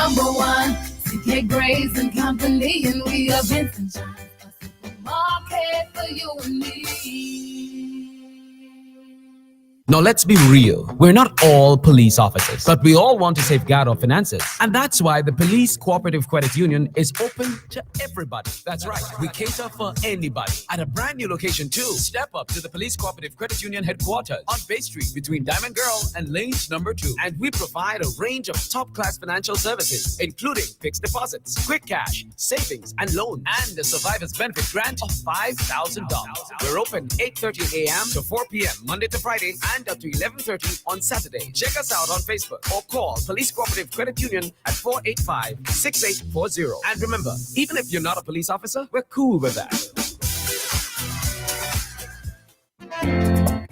number one. CK Graves and Company, and we are Vincent Johns, a supermarket for you and me. Now let's be real. We're not all police officers, but we all want to safeguard our finances. And that's why the Police Cooperative Credit Union is open to everybody. That's right. We cater for anybody. At a brand new location too. Step up to the Police Cooperative Credit Union headquarters on Bay Street between Diamond Girl and Lanes number 2. And we provide a range of top-class financial services, including fixed deposits, quick cash, savings, and loans, and a survivor's benefit grant of $5,000. We're open 8:30 a.m. to 4 p.m. Monday to Friday, and up to 11:30 on Saturday. Check us out on Facebook or call Police Cooperative Credit Union at 485-6840. And remember, even if you're not a police officer, we're cool with that.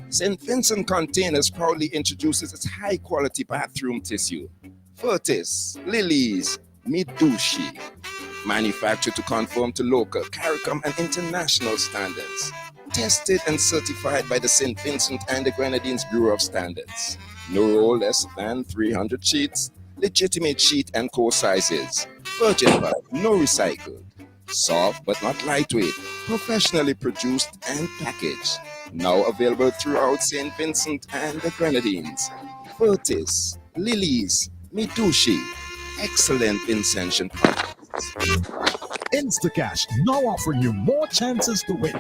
St. Vincent Containers proudly introduces its high-quality bathroom tissue. Furtis, Lilies, Midushi. Manufactured to conform to local, CARICOM, and international standards. Tested and certified by the St. Vincent and the Grenadines Bureau of Standards. No roll less than 300 sheets. Legitimate sheet and core sizes. Virgin bulk, no recycled. Soft but not lightweight. Professionally produced and packaged. Now available throughout St. Vincent and the Grenadines. Furtis, Lilies, Midushi. Excellent Vincentian products. Instacash now offering you more chances to win.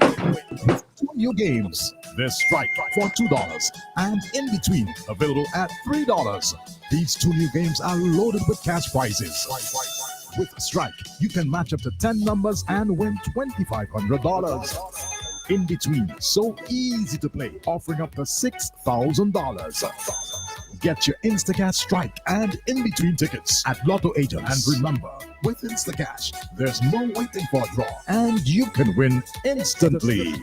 With 2 new games. There's Strike for $2 and In Between available at $3. These 2 new games are loaded with cash prizes. With Strike, you can match up to 10 numbers and win $2,500. In Between, so easy to play, offering up to $6,000. Get your Instacash Strike and In Between tickets at Lotto agents. And remember, with Instacash, there's no waiting for a draw, and you can win instantly.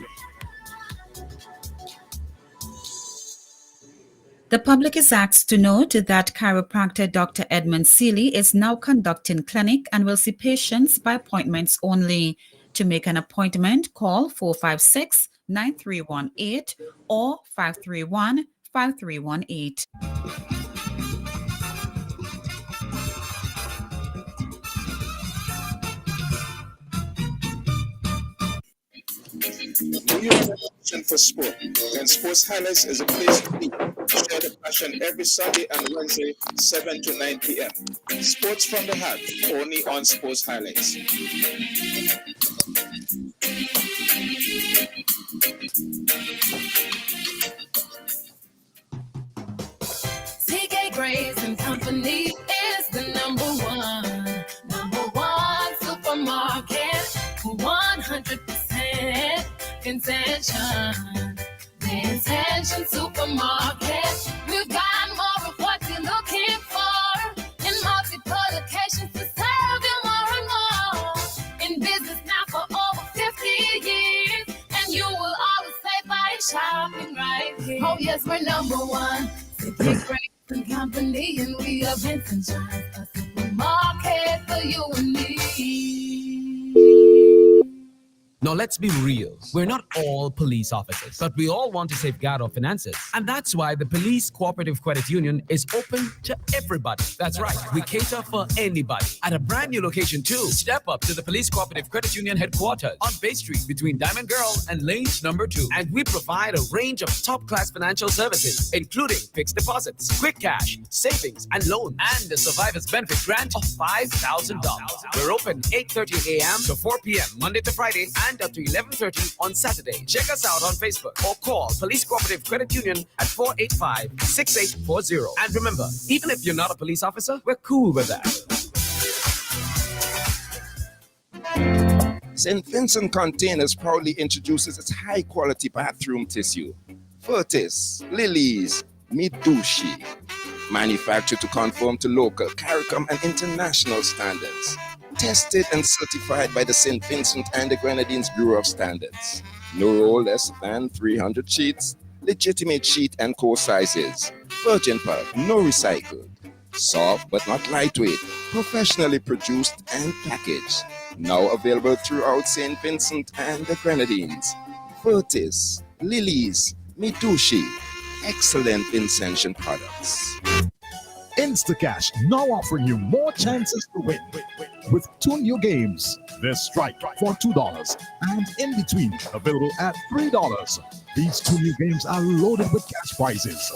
The public is asked to note that chiropractor Dr. Edmund Seeley is now conducting clinic and will see patients by appointments only. To make an appointment, call 456-9318 or 531-5318. Do you have a passion for sport? Then Sports Highlights is a place to be. Share the passion every Sunday and Wednesday, 7 to 9 p.m. Sports from the heart, only on Sports Highlights. CK Graves and Company is the number one supermarket, 100% Vincentian supermarket. We've got more of what you're looking for in multiple locations to serve you more and more. In business now for over 50 years, and you will always say by shopping right here. Oh yes, we're number one. CK Graves and Company, and we are Vincent Johns, a supermarket for you and me. Now let's be real. We're not all police officers, but we all want to safeguard our finances. And that's why the Police Cooperative Credit Union is open to everybody. That's right. We cater for anybody. At a brand new location too. Step up to the Police Cooperative Credit Union headquarters on Bay Street between Diamond Girl and Lanes number 2. And we provide a range of top-class financial services, including fixed deposits, quick cash, savings, and loans, and a survivor's benefit grant of $5,000. We're open 8:30 a.m. to 4 p.m. Monday to Friday, and up to 11:30 on Saturday. Check us out on Facebook or call Police Cooperative Credit Union at 485-6840. And remember, even if you're not a police officer, we're cool with that. St. Vincent Containers proudly introduces its high-quality bathroom tissue. Furtis, Lilies, Midushi. Manufactured to conform to local, CARICOM, and international standards. Tested and certified by the St. Vincent and the Grenadines Bureau of Standards. No roll less than 300 sheets. Legitimate sheet and core sizes. Virgin bulk, no recycled. Soft but not lightweight. Professionally produced and packaged. Now available throughout St. Vincent and the Grenadines. Furtis, Lilies, Midushi. Excellent Vincentian products. Instacash now offering you more chances to win with 2 new games. There's Strike for $2 and In Between available at $3. These 2 new games are loaded with cash prizes.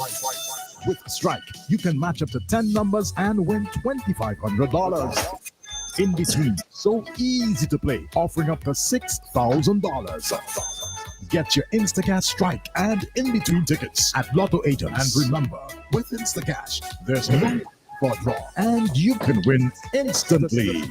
With Strike, you can match up to 10 numbers and win $2,500. In Between, so easy to play, offering up to $6,000. Get your Instacash Strike and In Between tickets at Lotto agents. And remember, with Instacash, there's no for draw, and you can win instantly.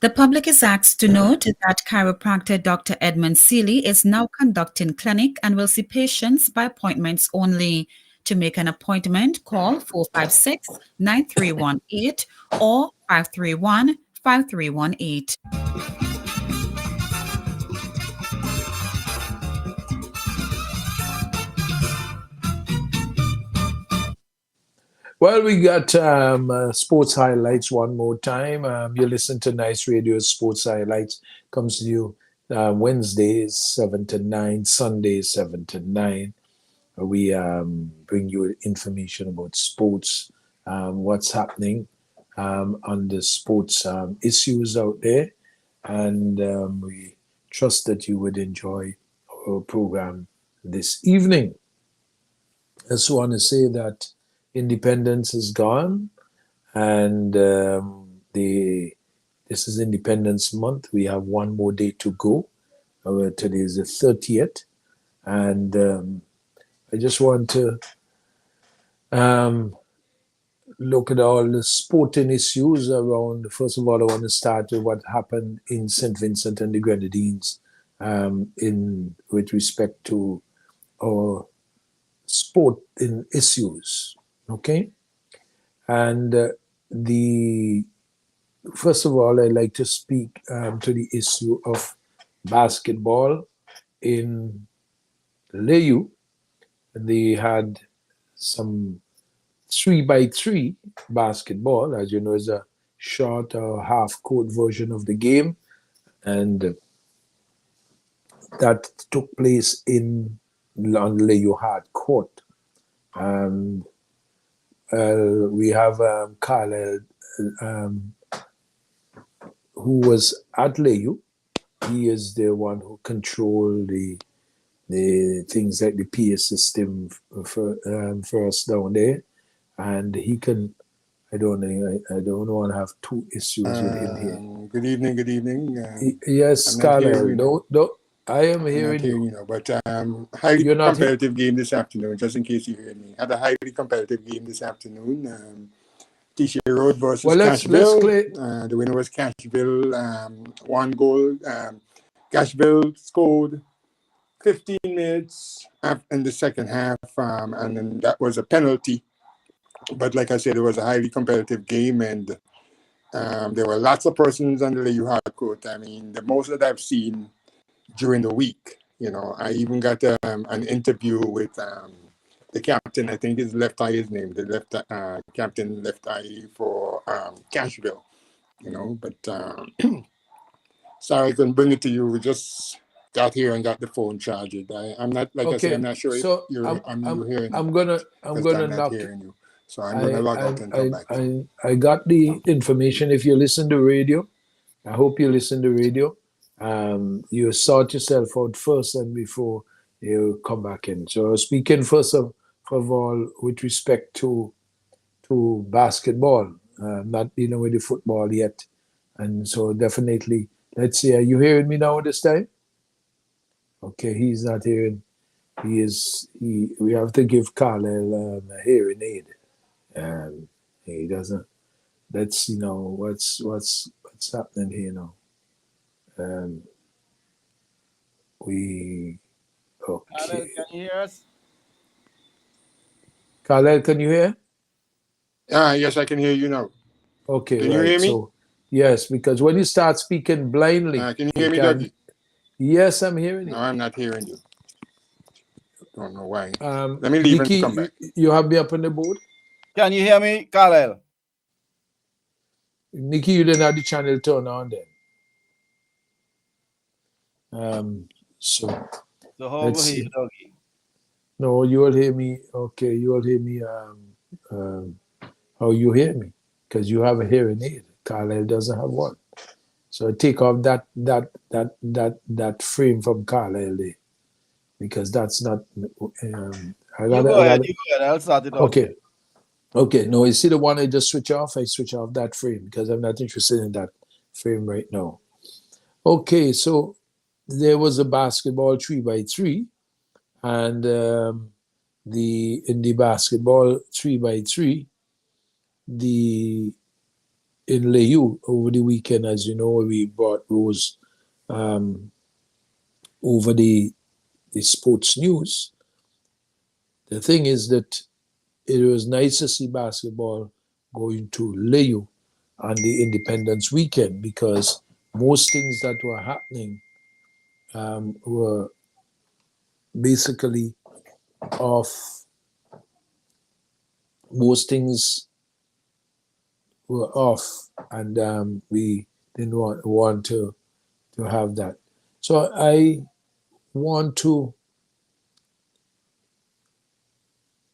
The public is asked to note that chiropractor Dr. Edmund Seeley is now conducting clinic and will see patients by appointments only. To make an appointment, call 456-9318 or 531-5318. Well, we got sports highlights one more time. You listen to Nice Radio Sports Highlights. Comes to you Wednesdays 7 to 9, Sundays 7 to 9. We bring you information about sports, what's happening on the sports issues out there. And we trust that you would enjoy our program this evening. I just want to say that Independence is gone, and this is Independence Month. We have one more day to go. Today is the 30th, and I just want to look at all the sporting issues around. First of all, I want to start with what happened in St. Vincent and the Grenadines with respect to our sport in issues. Okay, and first of all, I'd like to speak to the issue of basketball in Leyu. They had some 3x3 basketball, as you know, is a short or half-court version of the game, and that took place on Leyu hard court. We have Carlisle, who was at Leyu. He is the one who controlled the things like the PA system for us down there, and he can. I don't want to have two issues with him here. Good evening. Yes, Carlisle. No, I am hearing you. But highly competitive game this afternoon, just in case you hear me. Had a highly competitive game this afternoon. TC Road versus Cashville. The winner was Cashville, 1 goal. Cashville scored 15 minutes in the second half, and then that was a penalty. But like I said, it was a highly competitive game, and there were lots of persons on the Leyu hard court. I mean, the most that I've seen during the week. You know, I even got an interview with the captain. I think his left eye is named the captain left eye for Cashville. You know, but sorry I couldn't bring it to you. We just got here and got the phone charged. I'm not I said, I'm not sure if you're hearing. I'm gonna knock hearing you. So I'm gonna log out and come back. I got the information. If you listen to radio, I hope you listen to radio. You sort yourself out first and before you come back in. So speaking first of all with respect to basketball, not dealing with the football yet. And so definitely, let's see, are you hearing me now this time? Okay, he's not hearing. We have to give Carlisle a hearing aid. He doesn't. Let's what's happening here now. Okay. Carlisle, can you hear us? Carlisle, can you hear? Yes, I can hear you now. Okay, can you hear me? So, yes, because when you start speaking blindly, can you hear me, Dougie? Yes, I'm hearing you. No, I'm not hearing you. Don't know why. Let me leave Nikki, and come back. You have me up on the board? Can you hear me, Carlisle? Nikki, you didn't have the channel turned on then. So how over here, Dougie? No, you will hear me. Okay, you will hear me. How you hear me? Because you have a hearing aid. Carlisle doesn't have one. So take off that frame from Carlisle there, because that's not. You go ahead. You go ahead. I'll start it off. Okay. Okay. No, you see the one I just switch off? I switch off that frame because I'm not interested in that frame right now. Okay, so there was a basketball 3x3, and in the basketball 3x3, in Leyu over the weekend, as you know, we brought Rose over the sports news. The thing is that it was nice to see basketball going to Leyu on the Independence weekend, because most things that were happening were basically off. Most things were off, and we didn't want to have that. So I want to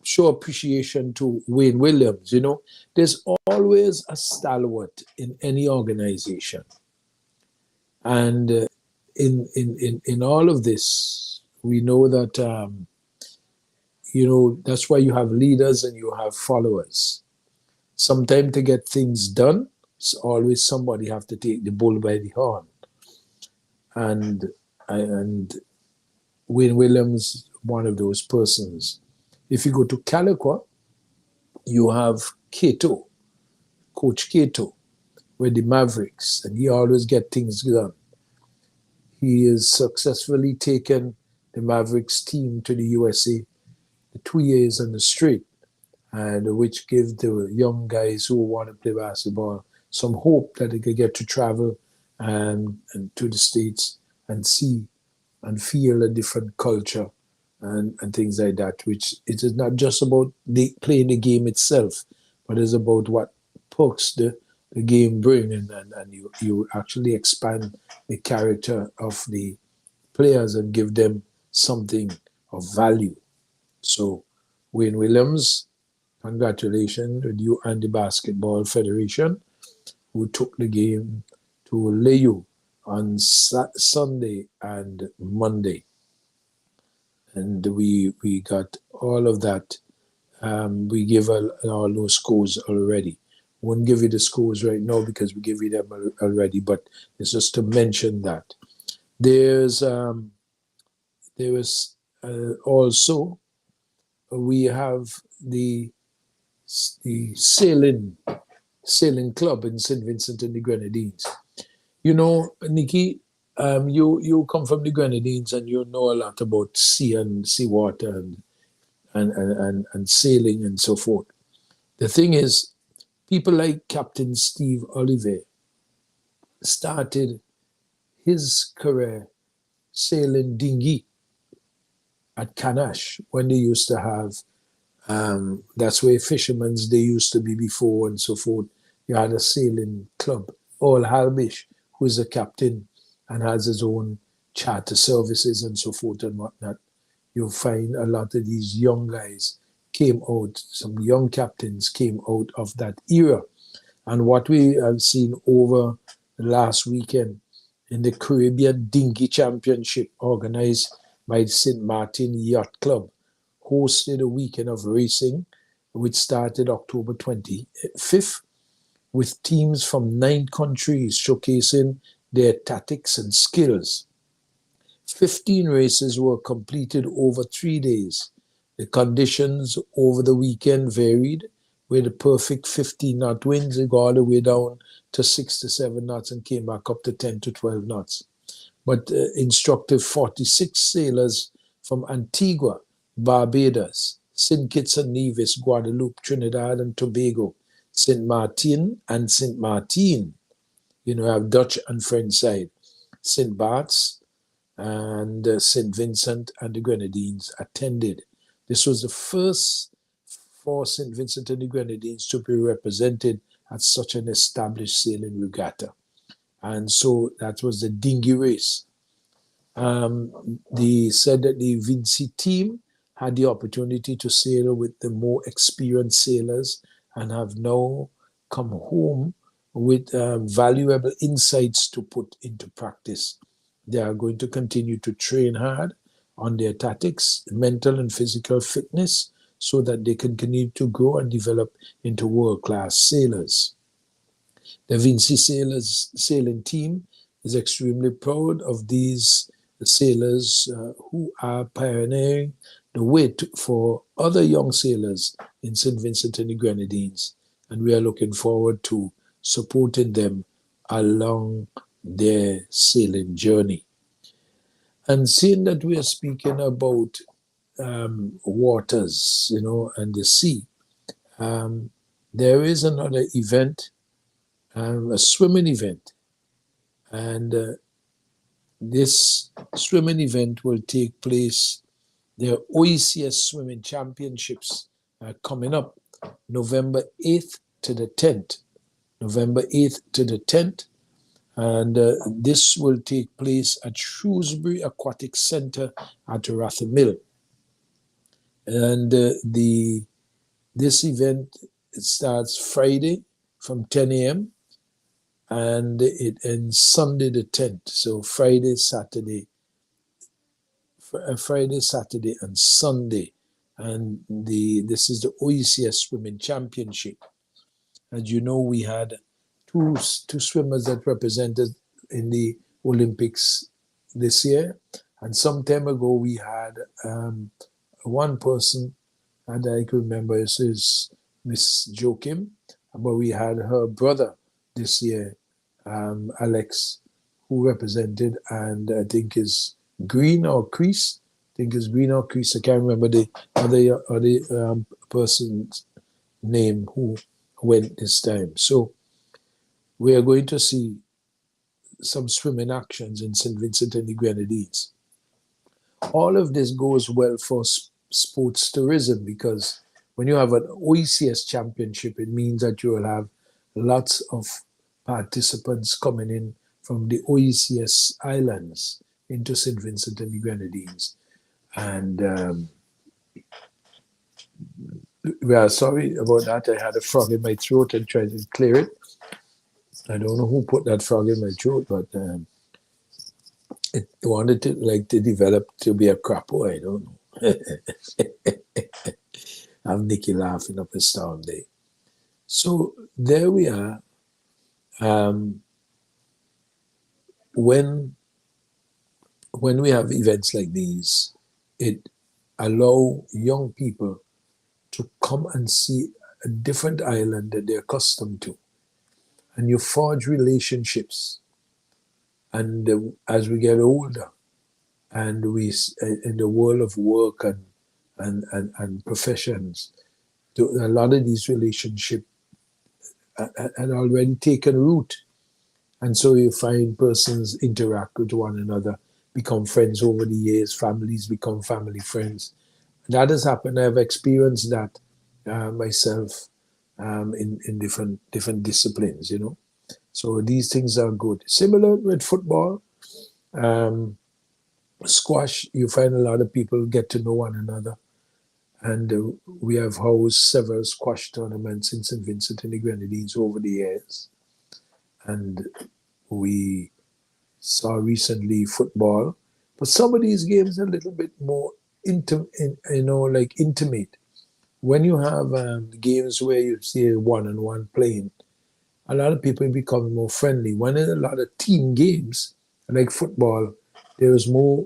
show appreciation to Wayne Williams. You know, there's always a stalwart in any organization, and in all of this, we know that that's why you have leaders and you have followers. Sometimes to get things done, it's always somebody have to take the bull by the horn, and Wayne Williams, one of those persons. If you go to Calico, you have Cato, Coach Cato, with the Mavericks, and he always get things done. He has successfully taken the Mavericks team to the USA 2 years on the straight, and which gives the young guys who want to play basketball some hope that they could get to travel and to the States and see and feel a different culture and things like that, which it is not just about playing the game itself, but it's about what perks the game bring, and you actually expand the character of the players and give them something of value. So Wayne Williams, congratulations with you and the Basketball Federation, who took the game to Leyu on Sunday and Monday. And we got all of that. We give all those scores already. Won't give you the scores right now because we give you them already, but it's just to mention that. There is also, we have the sailing club in St. Vincent and the Grenadines. You know, Nikki, you come from the Grenadines and you know a lot about sea and seawater and sailing and so forth. The thing is, people like Captain Steve Oliver started his career sailing dinghy at Canache when they used to have, that's where fishermen's they used to be before and so forth. You had a sailing club. All Halbish, who is a captain and has his own charter services and so forth and whatnot. You'll find a lot of these young guys came out, some young captains came out of that era. And what we have seen over the last weekend in the Caribbean Dinghy Championship organized by the St. Martin Yacht Club, hosted a weekend of racing, which started October 25th, with teams from 9 countries showcasing their tactics and skills. 15 races were completed over 3 days. The conditions over the weekend varied, with a perfect 15-knot winds. They go all the way down to 6 to 7 knots and came back up to 10 to 12 knots. But instructed 46 sailors from Antigua, Barbados, St. Kitts and Nevis, Guadeloupe, Trinidad and Tobago, St. Martin and St. Martin, you know, have Dutch and French side, St. Bart's and St. Vincent and the Grenadines attended. This was the first for St. Vincent and the Grenadines to be represented at such an established sailing regatta. And so that was the dinghy race. They said that the Vinci team had the opportunity to sail with the more experienced sailors and have now come home with valuable insights to put into practice. They are going to continue to train hard on their tactics, mental and physical fitness, so that they can continue to grow and develop into world-class sailors. The Vinci Sailors sailing team is extremely proud of these sailors who are pioneering the way for other young sailors in St. Vincent and the Grenadines. And we are looking forward to supporting them along their sailing journey. And seeing that we are speaking about waters, and the sea, there is another event, a swimming event. And this swimming event will take place. The OECS Swimming Championships are coming up November 8th to the 10th. November 8th to the 10th. And this will take place at Shrewsbury Aquatic Centre at Rathamil. And this event, it starts Friday from 10 a.m. and it ends Sunday the 10th. So Friday, Saturday, and Sunday. And this is the OECS Swimming Championship. As you know, we had two swimmers that represented in the Olympics this year. And some time ago, we had one person, and I can remember, is Miss Joachim, but we had her brother this year, Alex, who represented, and I think is Green or Crease. I can't remember the other person's name who went this time. So we are going to see some swimming actions in St. Vincent and the Grenadines. All of this goes well for sports tourism, because when you have an OECS championship, it means that you will have lots of participants coming in from the OECS islands into St. Vincent and the Grenadines. And we are sorry about that. I had a frog in my throat and tried to clear it. I don't know who put that frog in my throat, but it wanted to develop to be a crapo. I don't know. I have Nicky laughing up a storm day. So there we are. When we have events like these, it allows young people to come and see a different island that they're accustomed to. And you forge relationships. And as we get older, and we in the world of work and professions, a lot of these relationships had already taken root. And so you find persons interact with one another, become friends over the years, families become family friends. That has happened. I've experienced that myself in different disciplines, So these things are good. Similar with football, squash, you find a lot of people get to know one another. And we have hosted several squash tournaments in St. Vincent and the Grenadines over the years. And we saw recently football. But some of these games are a little bit more intimate. When you have games where you see a one-on-one playing, a lot of people become more friendly. When in a lot of team games, like football, there is more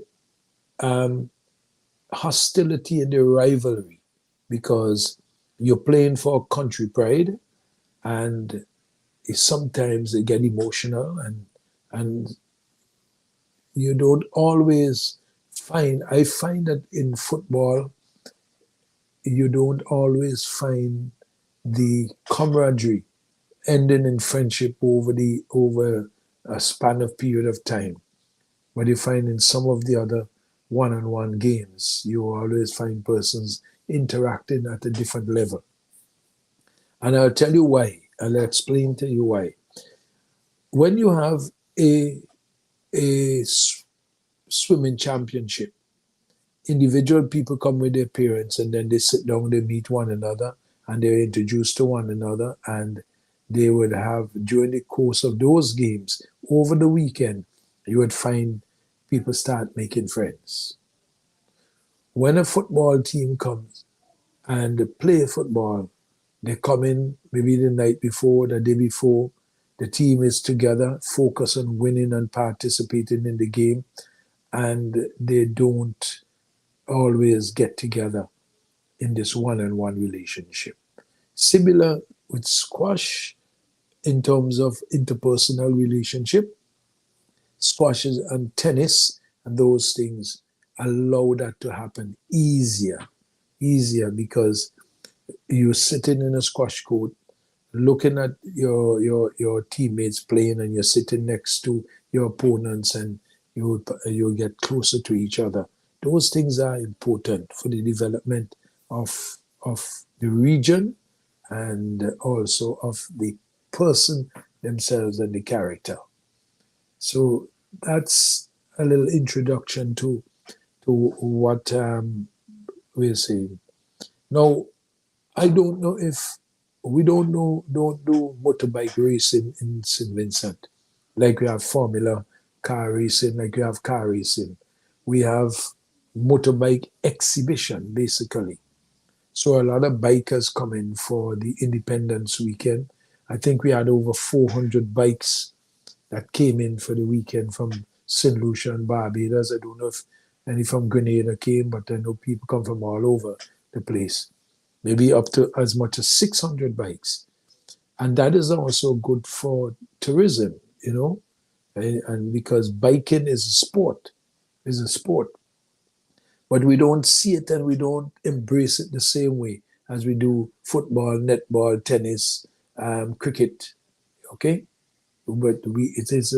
hostility in the rivalry, because you're playing for country pride, and sometimes they get emotional, and you don't always find. I find that in football, you don't always find the camaraderie ending in friendship over a span of period of time. But you find in some of the other one-on-one games, you always find persons interacting at a different level. And I'll tell you why. I'll explain to you why. When you have a swimming championship, individual people come with their parents, and then they sit down, they meet one another, and they're introduced to one another, and they would have, during the course of those games, over the weekend, you would find people start making friends. When a football team comes and they play football, they come in maybe the night before, the day before, the team is together, focus on winning and participating in the game, and they don't always get together in this one-on-one relationship. Similar with squash in terms of interpersonal relationship, squashes and tennis and those things allow that to happen easier because you're sitting in a squash court looking at your teammates playing, and you're sitting next to your opponents, and you get closer to each other. Those things are important for the development of the region and also of the person themselves and the character. So that's a little introduction to what we're saying. Now, I don't know if we don't do motorbike racing in St. Vincent, like we have Formula car racing, like we have car racing. We have motorbike exhibition, basically. So a lot of bikers come in for the Independence weekend. I think we had over 400 bikes that came in for the weekend from St. Lucia and Barbados. I don't know if any from Grenada came, but I know people come from all over the place. Maybe up to as much as 600 bikes. And that is also good for tourism, you know, and because biking is a sport. But we don't see it and we don't embrace it the same way as we do football, netball, tennis, cricket, okay? But it is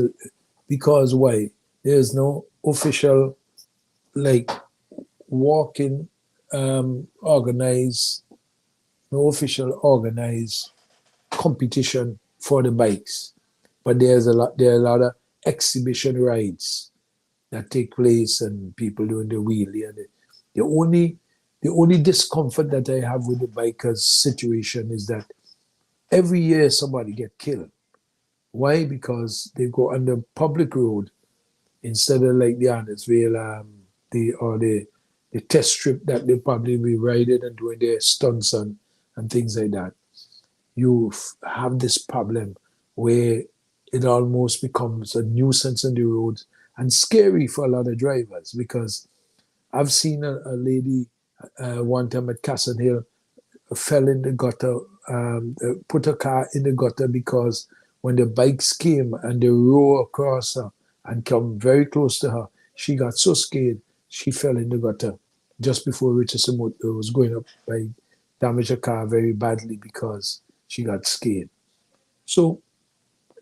because why? There's no official like walking organized competition for the bikes, but there are a lot of exhibition rides that take place and people doing the wheelie. And the only discomfort that I have with the bikers situation is that every year somebody get killed. Why? Because they go on the public road instead of like the Arnottsville, the test strip that they probably be riding and doing their stunts on and things like that. You have this problem where it almost becomes a nuisance on the road and scary for a lot of drivers, because I've seen a lady one time at Castle Hill fell in the gutter, put her car in the gutter because when the bikes came and they roll across her and come very close to her, she got so scared she fell in the gutter just before Richardson was going up. By damaged her car very badly because she got scared. So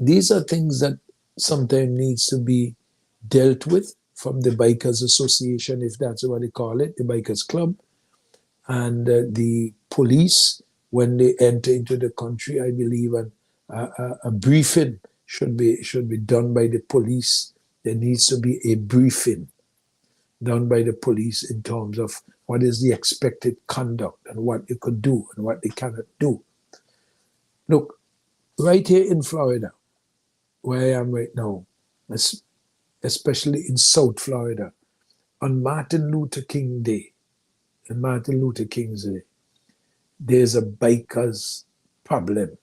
these are things that sometimes needs to be dealt with from the Bikers Association, if that's what they call it, the Bikers Club, and the police when they enter into the country. I believe a briefing should be done by the police. There needs to be a briefing done by the police in terms of what is the expected conduct and what you could do and what they cannot do. Look, right here in Florida, where I am right now, especially in South Florida, on Martin Luther King Day, and Martin Luther King's Day, there's a bikers problem.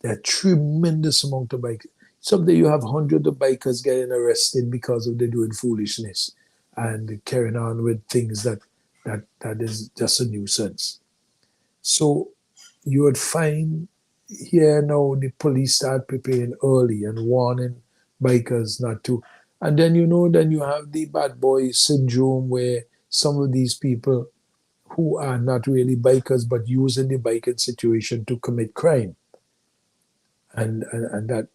There are tremendous amount of bikers. Someday you have hundreds of bikers getting arrested because of they doing foolishness and carrying on with things that is just a nuisance. So you would find here now the police start preparing early and warning bikers not to. And then then you have the bad boy syndrome where some of these people who are not really bikers but using the biking situation to commit crime. And that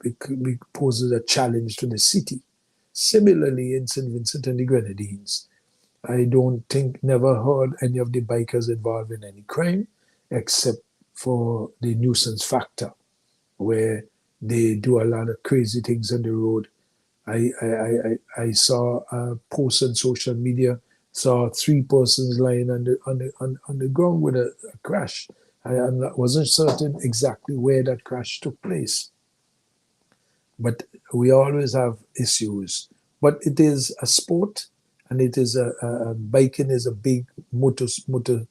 poses a challenge to the city. Similarly, in St. Vincent and the Grenadines, I don't think, never heard any of the bikers involved in any crime, except for the nuisance factor, where they do a lot of crazy things on the road. I saw a post on social media saw 3 persons lying on the ground with a crash. I wasn't certain exactly where that crash took place. But we always have issues. But it is a sport, and it is biking is a big motorcycle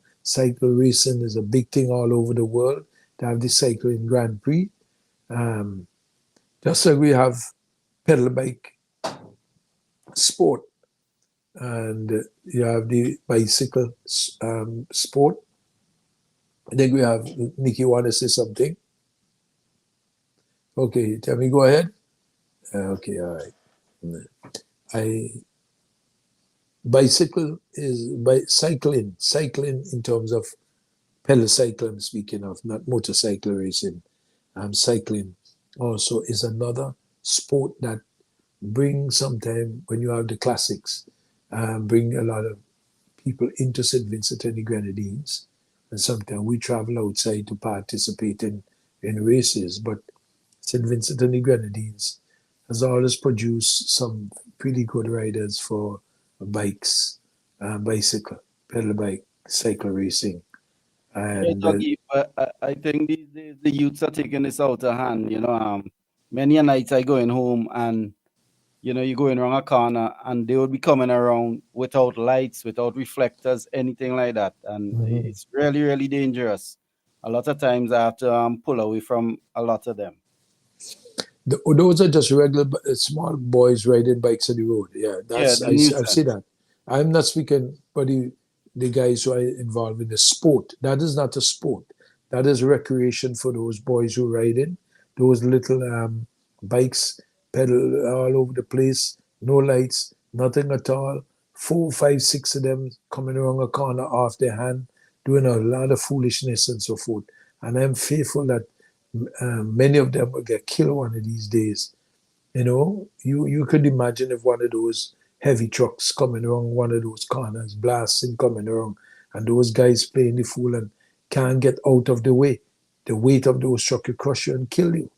racing is a big thing all over the world. They have the cycling Grand Prix. Just like we have pedal bike sport, and you have the bicycle sport. I think we have Nikki want to say something. Okay, tell me, go ahead. Okay, all right. Bicycle is cycling in terms of pedal cycle. I'm speaking of, not motorcycle racing. Cycling also is another sport that brings sometime when you have the classics, bring a lot of people into St. Vincent and the Grenadines, and sometimes we travel outside to participate in races. But St. Vincent and the Grenadines has always produced some pretty good riders for bikes, bicycle, pedal bike, cycle racing. And I think these days the youths are taking this out of hand. Many a nights I going home and you're going around a corner and they will be coming around without lights, without reflectors, anything like that. And it's really, really dangerous. A lot of times I have to pull away from a lot of them. Those are just regular small boys riding bikes on the road. Yeah, I see that. I'm not speaking for the guys who are involved in the sport. That is not a sport. That is recreation for those boys who ride in. Those little bikes pedal all over the place, no lights, nothing at all. 4, 5, 6 of them coming around a corner off their hand, doing a lot of foolishness and so forth. And I'm fearful that many of them will get killed one of these days. You could imagine if one of those heavy trucks coming around one of those corners, blasting coming around, and those guys playing the fool and can't get out of the way. The weight of those trucks will crush you and kill you,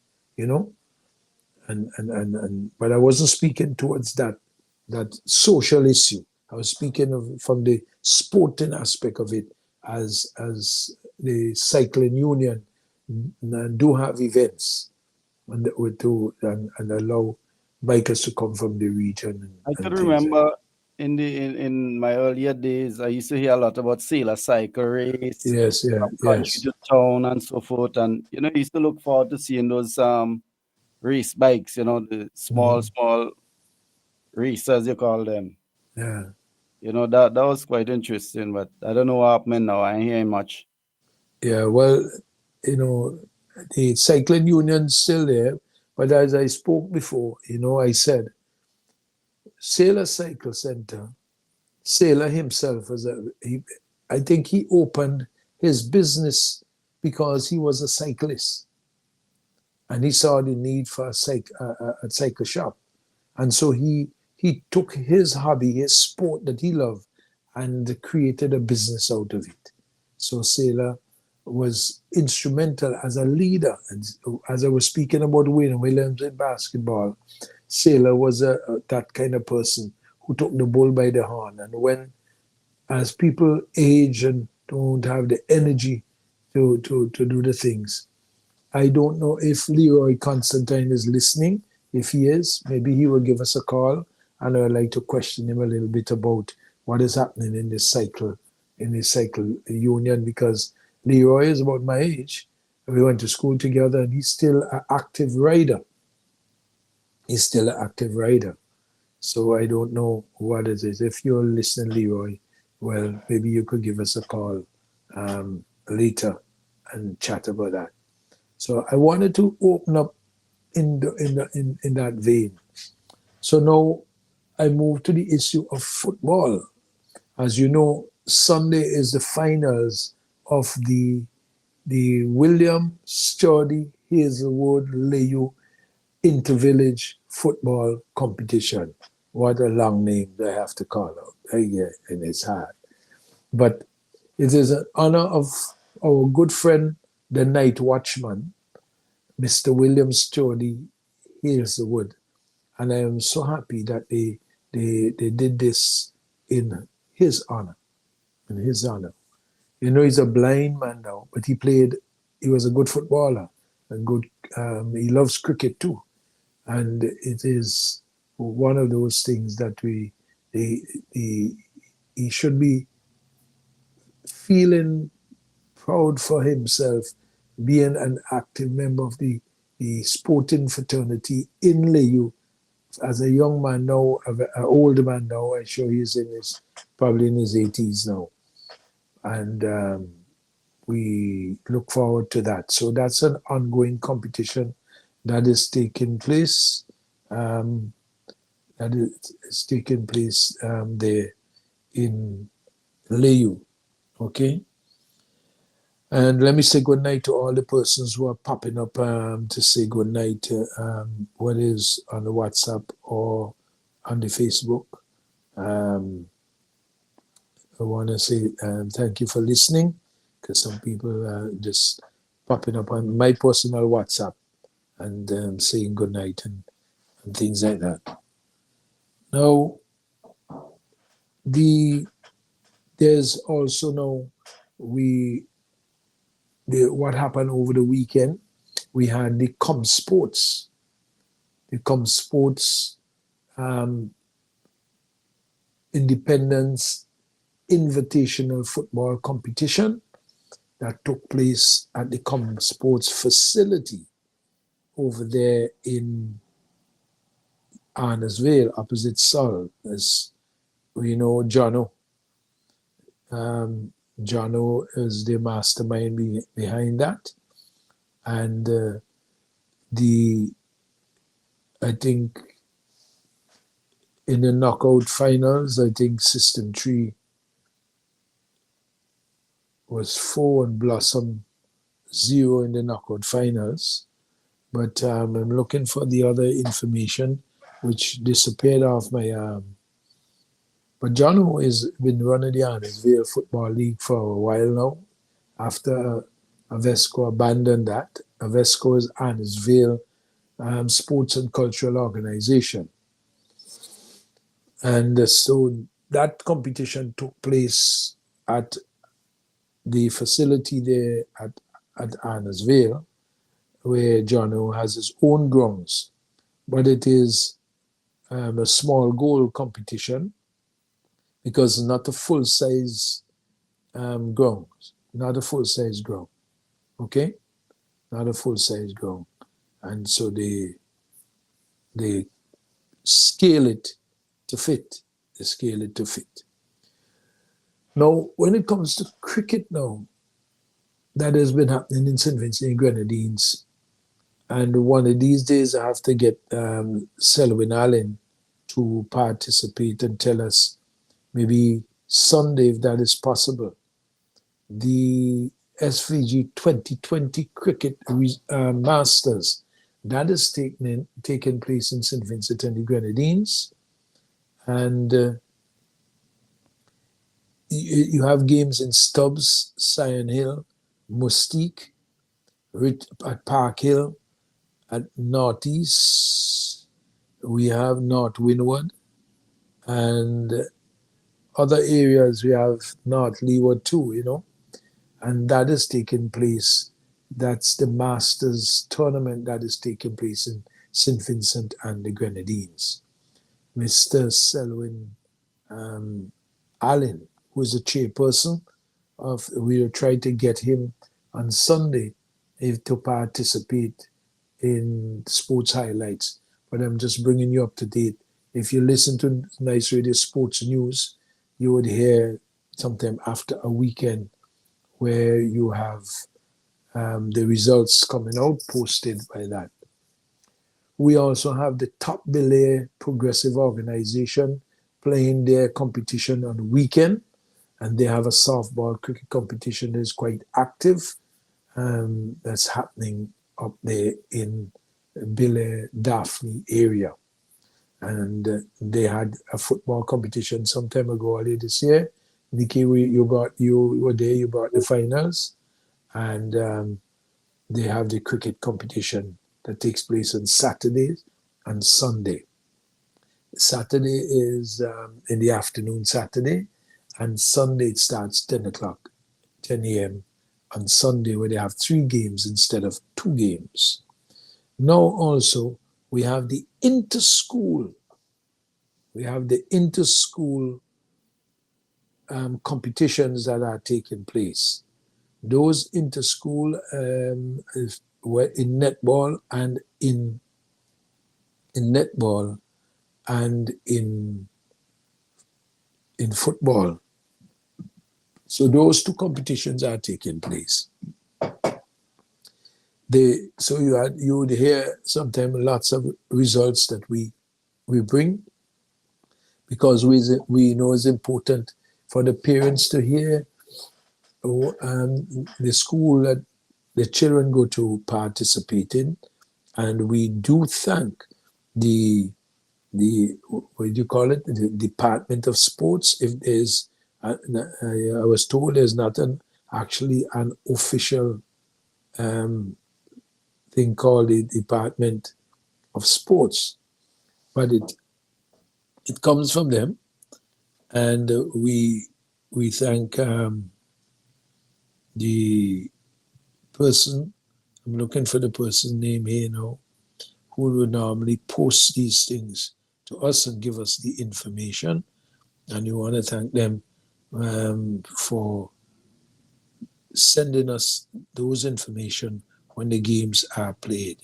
But I wasn't speaking towards that social issue. I was speaking from the sporting aspect of it, as the cycling union do have events and allow bikers to come from the region. I can remember in my earlier days, I used to hear a lot about sailor cycle race. Yes, yeah, from country to town and so forth. And I used to look forward to seeing those race bikes, the small racers you call them. Yeah. That was quite interesting, but I don't know what happened now. I ain't hearing much. Yeah, well, the cycling union's still there, but as I spoke before, I said, Sailor Cycle Center, Sailor himself, I think he opened his business because he was a cyclist. And he saw the need for a cycle shop. And so he took his hobby, his sport that he loved, and created a business out of it. So Sailor was instrumental as a leader. And as I was speaking about Wayne Williams in basketball, Sailor was that kind of person who took the bull by the horn. And as people age and don't have the energy to do the things, I don't know if Leroy Constantine is listening. If he is, maybe he will give us a call, and I would like to question him a little bit about what is happening in this cycle union, because Leroy is about my age. We went to school together, and he's still an active rider. So I don't know what it is. If you're listening, Leroy, well, maybe you could give us a call later and chat about that. So I wanted to open up in that vein. So now I move to the issue of football. As you know, Sunday is the finals of the William Sturdy Hazelwood Layu Intervillage Football Competition. What a long name they have to call out. Yeah, and it's hard. But it is an honor of our good friend, the night watchman, Mr. William Sturdy Hazelwood. And I am so happy that they did this in his honor. In his honor. You know, he's a blind man now, but he was a good footballer and good, he loves cricket too. And it is one of those things that he should be feeling proud for himself, being an active member of the sporting fraternity in Leyu. As a young man now, an older man now, I'm sure he's probably in his 80s now. And we look forward to that. So that's an ongoing competition that is taking place. That is taking place there in Leyu. Okay? And let me say good night to all the persons who are popping up to say good night, whether it's on the WhatsApp or on the Facebook. I want to say thank you for listening, because some people are just popping up on my personal WhatsApp and saying good night and things like that. Now, there's also now what happened over the weekend. We had the Sports Independence Invitational Football Competition that took place at the Sports facility over there in Arnesville, opposite Seoul. As we know, Jono is the mastermind behind that. And I think in the knockout finals, I think System 3 was 4 and Blossom 0 in the knockout finals. But I'm looking for the other information, which disappeared off my But Jono has been running the Arnesville Football League for a while now. After Avesco abandoned that, Avesco is Arnesville Sports and Cultural Organization. And so that competition took place at the facility there at Arnesville, where Jono has his own grounds. But it is a small goal competition, because it's not a full-size ground. Not a full-size ground. Okay? Not a full-size ground. And so they scale it to fit. They scale it to fit. Now, when it comes to cricket now, that has been happening in St. Vincent and Grenadines. And one of these days I have to get Selwyn Allen to participate and tell us, maybe Sunday, if that is possible, the SVG 2020 Cricket Masters, that is taking place in St. Vincent and the Grenadines. And you have games in Stubbs, Sion Hill, Mustique, at Park Hill, at Northeast. We have North Windward, and other areas we have North Leeward too, you know, and that is taking place. That's the Masters tournament that is taking place in St. Vincent and the Grenadines. Mr. Selwyn Allen, who is the chairperson we will try to get him on Sunday to participate in Sports Highlights. But I'm just bringing you up to date. If you listen to Nice Radio Sports News, you would hear sometime after a weekend where you have the results coming out, posted by that. We also have the Top Belair Progressive Organization playing their competition on the weekend, and they have a softball cricket competition that is quite active. That's happening up there in Belair, Daphne area. And they had a football competition some time ago, earlier this year. Nikki, you were there, you brought the finals. And they have the cricket competition that takes place on Saturdays and Sunday. Saturday is in the afternoon Saturday, and Sunday it starts 10 o'clock, 10 a.m. on Sunday, where they have 3 games instead of 2 games. Now also, we have the inter-school. We have the inter-school competitions that are taking place. Those inter-school were in netball and in netball and in football. So those 2 competitions are taking place. So you would hear sometimes lots of results that we bring, because we know it's important for the parents to hear the school that the children go to participate in, and we do thank the what do you call it, the Department of Sports. If there's I was told there's not actually an official thing called the Department of Sports, but it comes from them, and we thank the person. I'm looking for the person's name here now, who would normally post these things to us and give us the information, and we want to thank them for sending us those information when the games are played.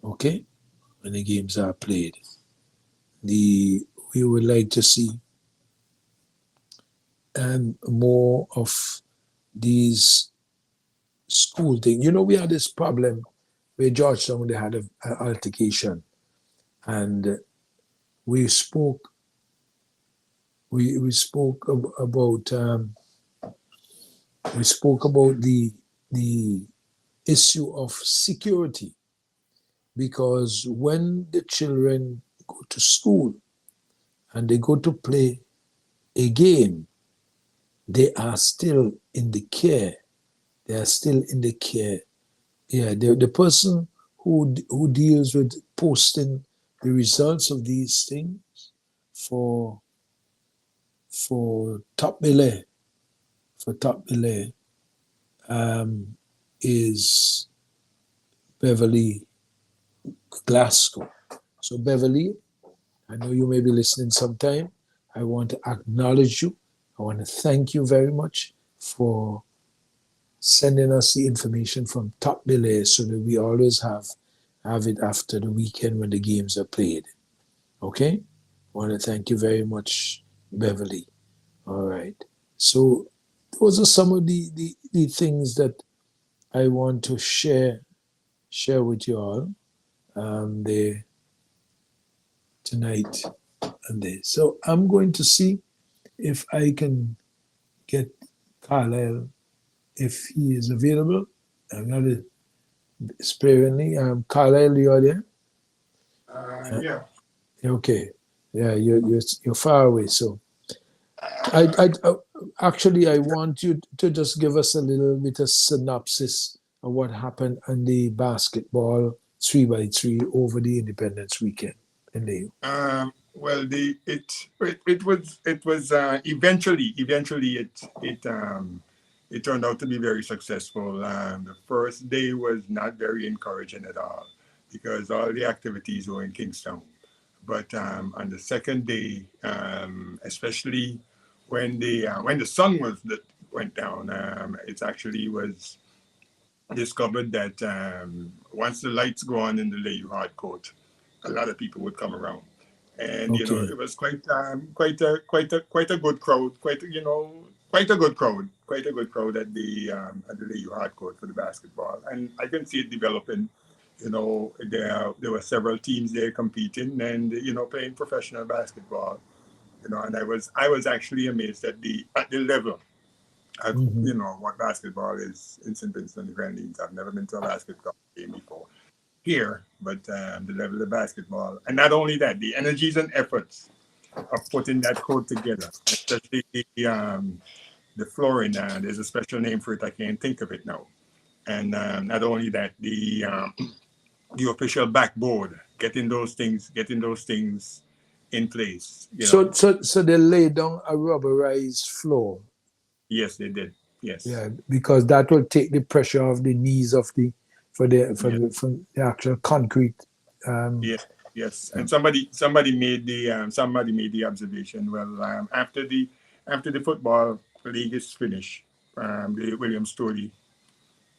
Okay? When the games are played. We would like to see more of these school things. We had this problem where Georgetown, they had an altercation, and we spoke about the issue of security, because when the children go to school and they go to play a game, they are still in the care. They are still in the care. Yeah, the person who deals with posting the results of these things for Top Belay, is Beverly Glasgow. So Beverly, I know you may be listening sometime. I want to acknowledge you. I want to thank you very much for sending us the information from Top Belay, so that we always have it after the weekend when the games are played. Okay? I want to thank you very much, Beverly. All right. So those are some of the things that I want to share with you all there tonight and there. So I'm going to see if I can get Carlisle, if he is available. I'm not sparingly. Carlisle, you are there? Yeah. Okay. Yeah, you're far away. So I actually I want you to just give us a little bit of synopsis of what happened on the basketball 3x3 over the Independence weekend in the Well, it was eventually it turned out to be very successful. The first day was not very encouraging at all, because all the activities were in Kingstown. But on the second day, especially when the sun went down, it actually was discovered that once the lights go on in the Leyu hard court, a lot of people would come around, and Okay. it was quite a good crowd, quite a good crowd at the Leyu hard court for the basketball, and I can see it developing. There were several teams there competing and playing professional basketball. And I was actually amazed at the level of what basketball is in St. Vincent and the Grenadines. I've never been to a basketball game before here, but the level of basketball, and not only that, the energies and efforts of putting that court together, especially the flooring. There's a special name for it. I can't think of it now. And not only that, the official backboard, getting those things in place. So they laid down a rubberized floor. Yes, they did. Yes. Yeah, because that will take the pressure off the knees of the actual concrete. Yes. And somebody made the observation. Well, after the football league is finished, the William Story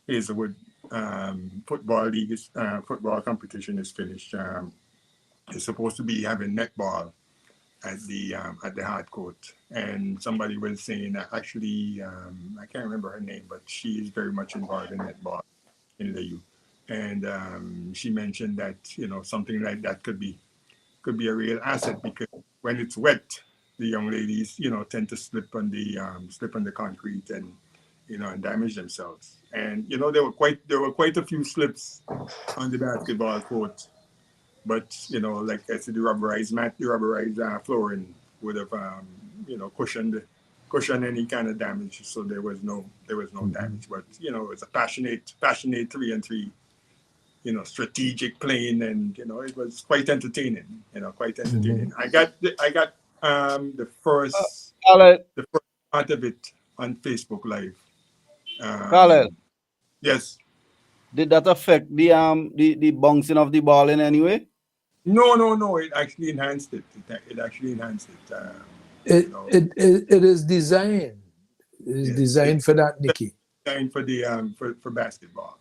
Hazelwood football league football competition is finished. It's supposed to be having netball at the hard court, and somebody was saying that actually I can't remember her name, but she is very much involved in netball in the U, and she mentioned that something like that could be a real asset, because when it's wet, the young ladies tend to slip on the concrete and damage themselves. And there were quite a few slips on the basketball court. But like I said, the rubberized flooring would have cushioned any kind of damage. So there was no damage. But it's a passionate 3-on-3, strategic playing, and it was quite entertaining. I got the first part of it on Facebook Live. Khaled, Yes. did that affect the bouncing of the ball in any way? No. It actually enhanced it. It actually enhanced it. It is designed. It is designed for that, Nikki. Designed for the for basketball.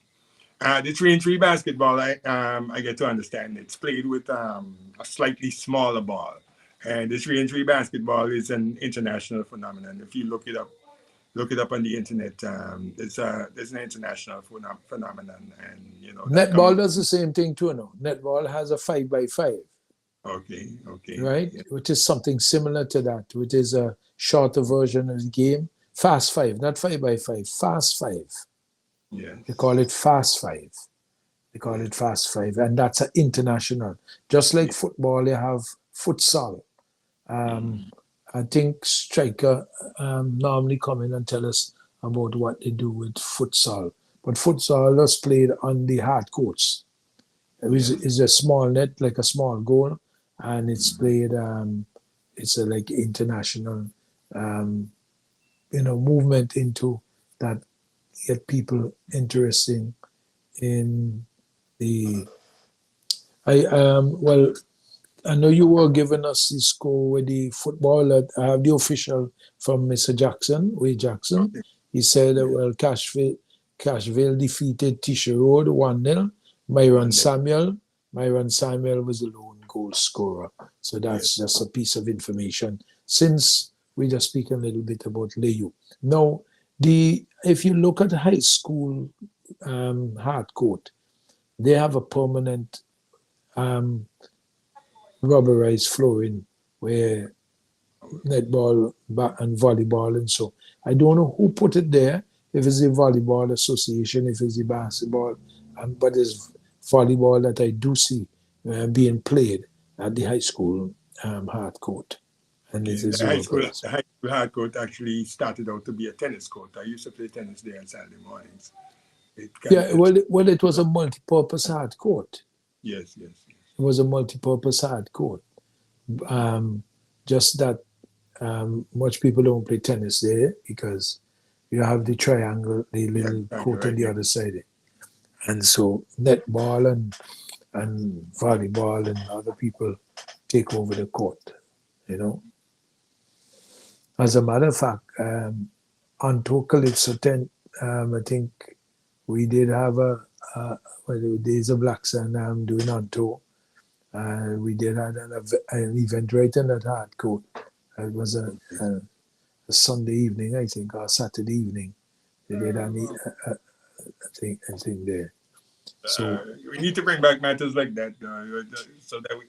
The 3-on-3 basketball, I get to understand. It's played with a slightly smaller ball, and the 3-on-3 basketball is an international phenomenon. If you look it up on the internet. There's an international phenomenon, and netball does the same thing too. No, netball has a 5x5. Okay. Right, which is something similar to that, which is a shorter version of the game. Fast 5, not 5x5. Fast 5. Yeah. They call it Fast 5. And that's an international. Just like football, they have futsal. I think Striker normally come in and tell us about what they do with futsal. But futsal is played on the hard courts. It's a small net, like a small goal, and it's played. It's a like international, movement into that, get people interested in the. I know you were giving us the score with the football. I have the official from Mr. Jackson, Wade Jackson. Okay. He said, Cashville defeated Tisha Road 1-0. Myron Samuel was the lone goal scorer. So that's just a piece of information. Since we just speak a little bit about Leyu. Now, if you look at high school hard court, they have a permanent rubberized flooring where netball and volleyball, and so I don't know who put it there, if it's the volleyball association, if it's the basketball, but it's volleyball that I do see being played at the high school hard court. And it is the high school hard court actually started out to be a tennis court. I used to play tennis there on Saturday mornings. It was a multi-purpose hard court. Yes. It was a multi-purpose hard court. Just that much people don't play tennis there because you have the triangle, the little court on the other side. And so netball and volleyball and other people take over the court, As a matter of fact, on Calypso 10, I think we did have the Days of Black Sun doing on tour. We did have an event right in that hard court. It was a Sunday evening, I think, or Saturday evening. They did a thing there. So we need to bring back matters like that,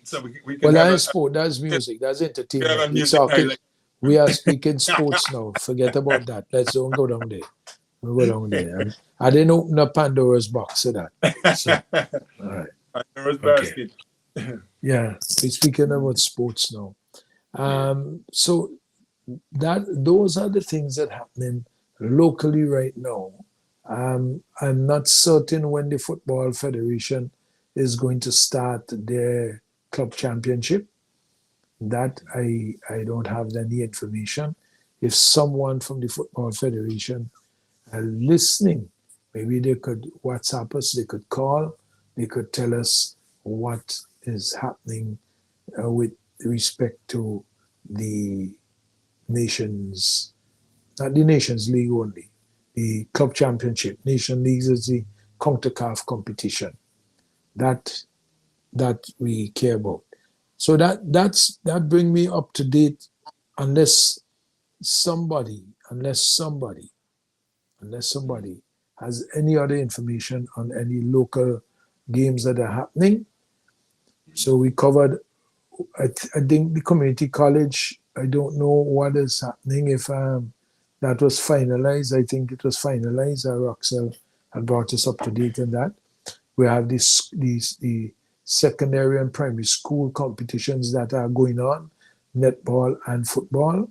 so we can. Well, that's sport, that's music, that's entertainment. We are speaking sports now. Forget about that. Let's don't go down there. We'll go down there. I didn't open up Pandora's box of that. So, all right. Pandora's basket. Yeah, we're speaking about sports now. So those are the things that are happening locally right now. I'm not certain when the Football Federation is going to start their club championship. That I don't have any information. If someone from the Football Federation are listening, maybe they could WhatsApp us, they could call, they could tell us what is happening with respect to the nations, not the Nations League only, the Club Championship. Nation Leagues is the CONCACAF competition that we care about. So that bring me up to date, unless somebody has any other information on any local games that are happening. So we covered, I think the community college, I don't know what is happening, if that was finalized. I think it was finalized. Roxel had brought us up to date on that. We have the secondary and primary school competitions that are going on, netball and football.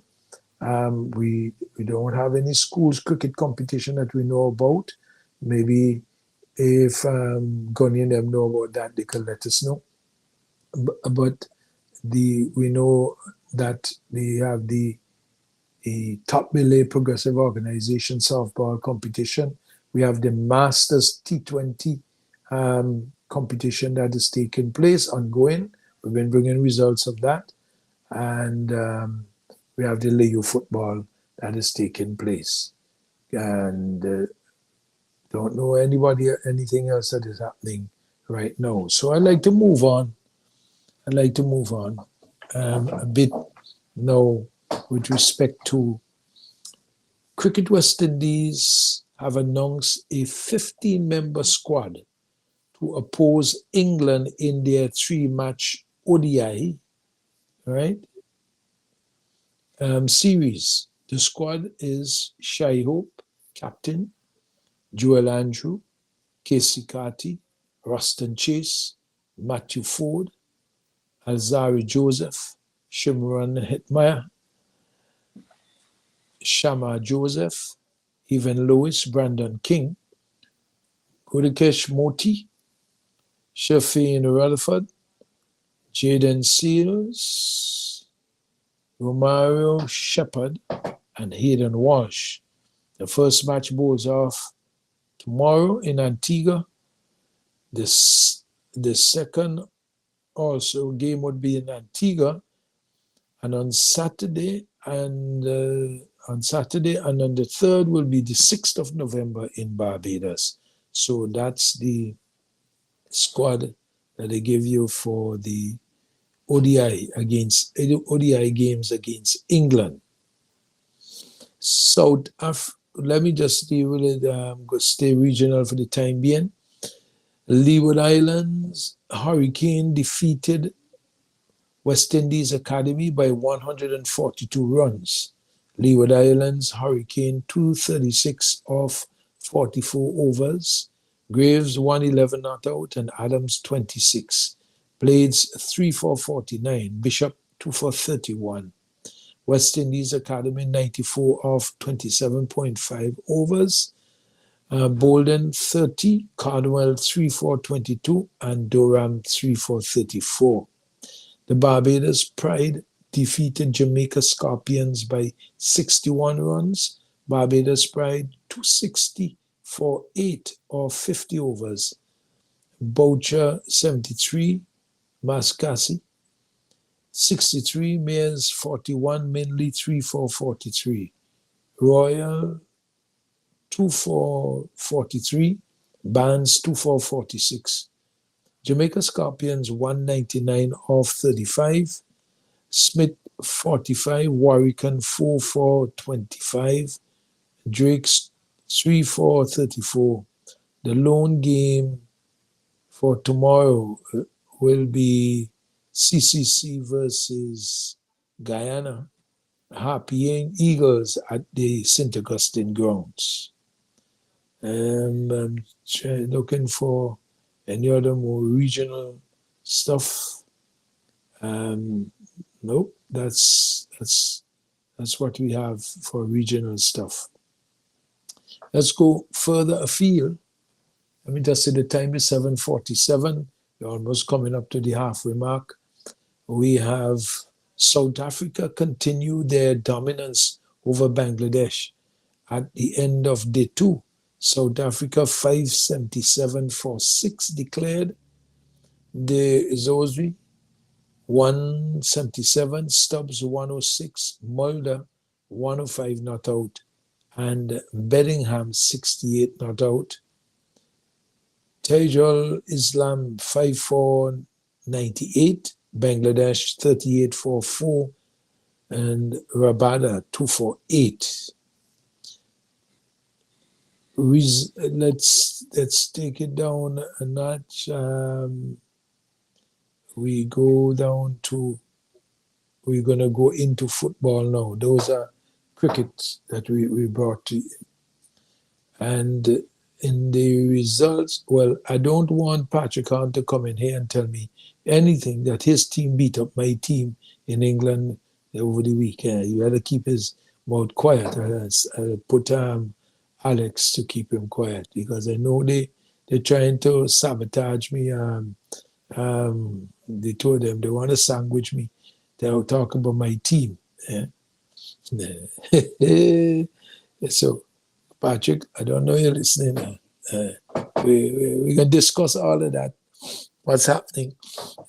We don't have any schools cricket competition that we know about. Maybe if Gunny and them know about that, they can let us know. But we know that they have the Top Belay Progressive Organization softball competition. We have the Masters T20 competition that is taking place, ongoing. We've been bringing results of that. And we have the Leo football that is taking place. And don't know anything else that is happening right now. So I'd like to move on. A bit now with respect to Cricket West Indies have announced a 15-member squad to oppose England in their 3-match ODI, right? Series. The squad is Shai Hope, captain, Joel Andrew, Casey Carty, Ruston Chase, Matthew Ford, Alzari Joseph, Shimron Hetmeyer, Shama Joseph, Evan Lewis, Brandon King, Gudakesh Moti, Shafeen Rutherford, Jaden Seals, Romario Shepard, and Hayden Walsh. The first match goes off tomorrow in Antigua. The second also game would be in Antigua, and on Saturday and on the 3rd will be the 6th of November in Barbados. So that's the squad that they give you for the ODI games against England. Let me just deal with it, stay regional for the time being. Leeward Islands Hurricane defeated West Indies Academy by 142 runs. Leeward Islands Hurricane 236 off 44 overs. Graves 111 not out and Adams 26. Blades 3 for 49. Bishop 2 for 31. West Indies Academy 94 off 27.5 overs. Bolden 30, Cardwell 3 for 22, and Durham 3 for 34. The Barbados Pride defeated Jamaica Scorpions by 61 runs. Barbados Pride 260 for 8 or 50 overs. Boucher 73, Mascasi 63, Mayors 41, Minley 3 for 43. Royal 2 for 43, Barnes 2 for 46. Jamaica Scorpions 199 off 35, Smith 45, Warwican 4 for 25, Drake's 3 for 34. The lone game for tomorrow will be CCC versus Guyana, Harpying Eagles at the St. Augustine grounds. I'm looking for any other more regional stuff. Nope, that's what we have for regional stuff. Let's go further afield. Let me just say the time is 7:47. We're almost coming up to the halfway mark. We have South Africa continued their dominance over Bangladesh. At the end of day 2, South Africa 577 for 6 declared. The Zoswi 177, Stubbs 106, Mulder 105 not out, and Bedingham 68 not out. Tajul Islam 5498, Bangladesh 3844, and Rabada 248. Let's take it down a notch. We're going to go into football now. Those are cricket that we brought to you. And in the results, well, I don't want Patrick Hahn to come in here and tell me anything that his team beat up my team in England over the weekend. You had to keep his mouth quiet. I put Alex to keep him quiet because I know they're trying to sabotage me. They told them they want to sandwich me. They'll talk about my team. Yeah? So, Patrick, I don't know you're listening. We can discuss all of that. What's happening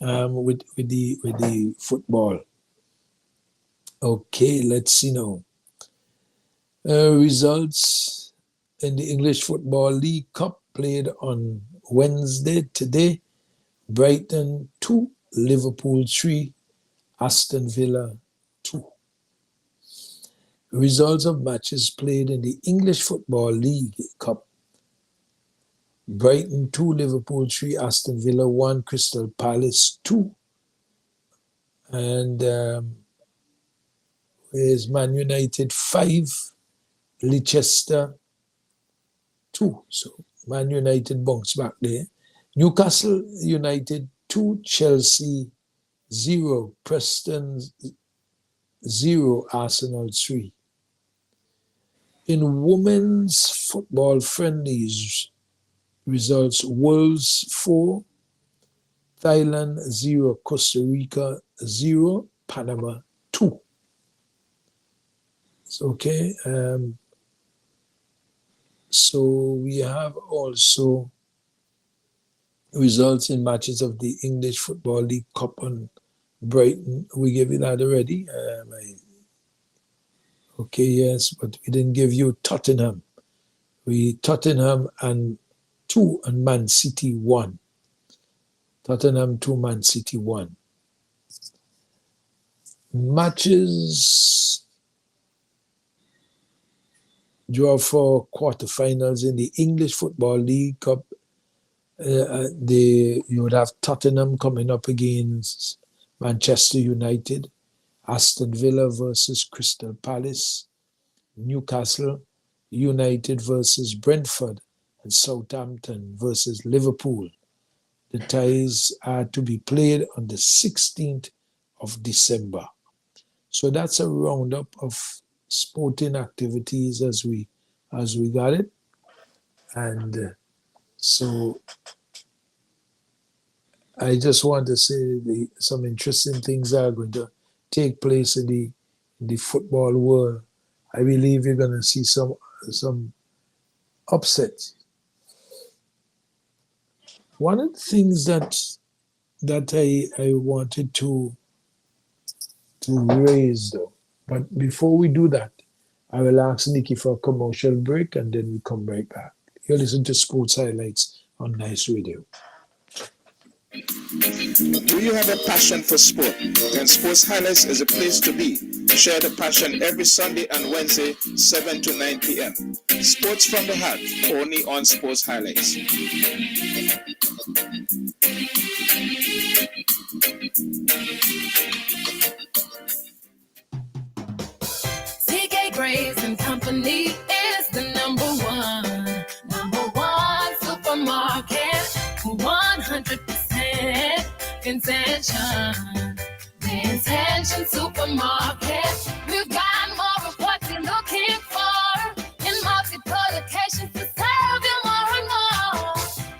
with the football? Okay, let's see now. Results in the English Football League Cup played on Wednesday today. Brighton 2, Liverpool 3, Aston Villa 2. Results of matches played in the English Football League Cup. Brighton 2, Liverpool 3, Aston Villa 1, Crystal Palace 2. And where's Man United 5, Leicester 2. So Man United bounced back there. Newcastle United 2, Chelsea 0, Preston 0, Arsenal 3. In women's football friendlies results, Wolves 4, Thailand 0, Costa Rica 0, Panama 2. It's okay. So we have also results in matches of the English Football League Cup on Brighton. We gave you that already. Okay, yes, but we didn't give you Tottenham. Tottenham and 2 and Man City 1. Tottenham 2, Man City 1. Matches draw for quarterfinals in the English Football League Cup. You would have Tottenham coming up against Manchester United, Aston Villa versus Crystal Palace, Newcastle United versus Brentford, and Southampton versus Liverpool. The ties are to be played on the 16th of December. So that's a roundup of sporting activities as we got it. And so I just want to say some interesting things are going to take place in the football world. I believe you're going to see some upsets. One of the things that I wanted to raise, though, but before we do that, I will ask Nikki for a commercial break and then we come right back. You're listening to Sports Highlights on Nice Radio. Do you have a passion for sport? Then Sports Highlights is a place to be. Share the passion every Sunday and Wednesday, 7 to 9 p.m. Sports from the heart, only on Sports Highlights. CK Graves and Company is the number one supermarket, 100% Intention Supermarket. We've got more of what you're looking for in multiple locations to serve you more and more.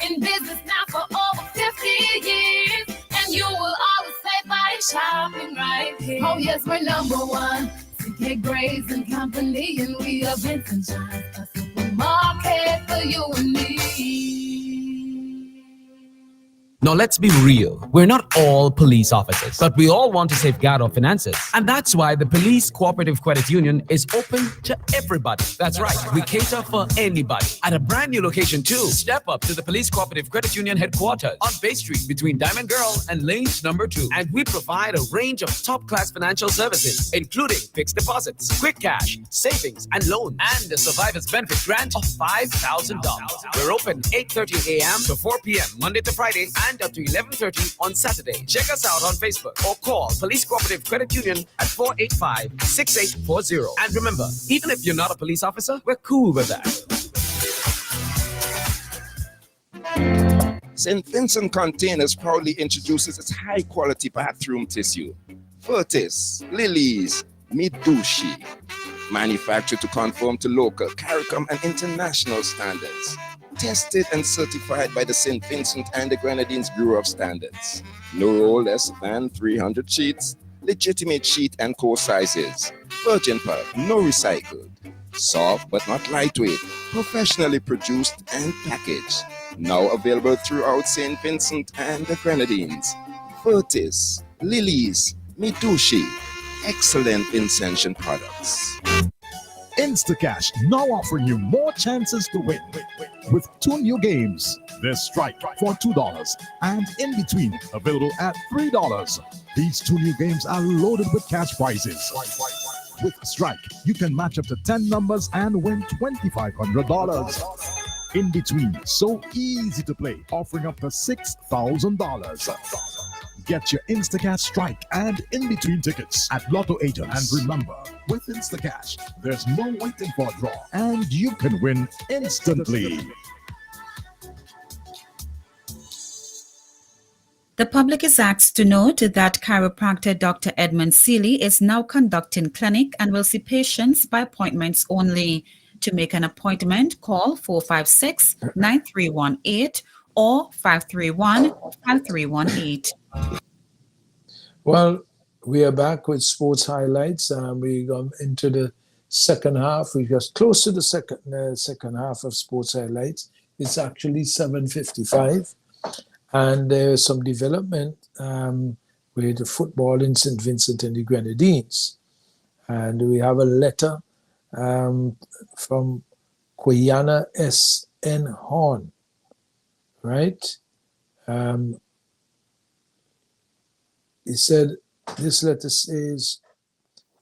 In business now for over 50 years, and you will always say by shopping right here. Oh yes, we're number one. CK Graves and Company, and we are Vincent Johns, a supermarket for you and me. Now let's be real. We're not all police officers, but we all want to safeguard our finances. And that's why the Police Cooperative Credit Union is open to everybody. That's right, we cater for anybody. At a brand new location too. Step up to the Police Cooperative Credit Union headquarters on Bay Street between Diamond Girl and Lanes number 2. And we provide a range of top-class financial services, including fixed deposits, quick cash, savings, and loans, and a survivor's benefit grant of $5,000. We're open 8:30 a.m. to 4 p.m. Monday to Friday and up to 11:30 on Saturday. Check us out on Facebook or call Police Cooperative Credit Union at 485-6840. And remember, even if you're not a police officer, we're cool with that. St. Vincent Containers proudly introduces its high-quality bathroom tissue. Furtis, Lilies, Midushi. Manufactured to conform to local, CARICOM, and international standards. Tested and certified by the St. Vincent and the Grenadines Bureau of Standards. No roll less than 300 sheets. Legitimate sheet and core sizes. Virgin pulp, no recycled. Soft but not lightweight. Professionally produced and packaged. Now available throughout St. Vincent and the Grenadines. Furtis, Lilies, Midushi. Excellent Vincentian products. Instacash now offering you more chances to win with 2 new games. There's Strike for $2 and In Between available at $3. These 2 new games are loaded with cash prizes. With Strike, you can match up to 10 numbers and win $2,500. In Between, so easy to play, offering up to $6,000. Get your Instacash Strike and In Between tickets at Lotto agents. And remember, with Instacash, there's no waiting for a draw, and you can win instantly. The public is asked to note that chiropractor Dr. Edmund Seeley is now conducting clinic and will see patients by appointments only. To make an appointment, call 456-9318 or 531-5318. Well, we are back with sports highlights. We go into the second half. We just close to the second half of sports highlights. It's actually 7:55, and there's some development with the football in St. Vincent and the Grenadines. And we have a letter from Quiana S.N. Horn, right? He said, this letter says,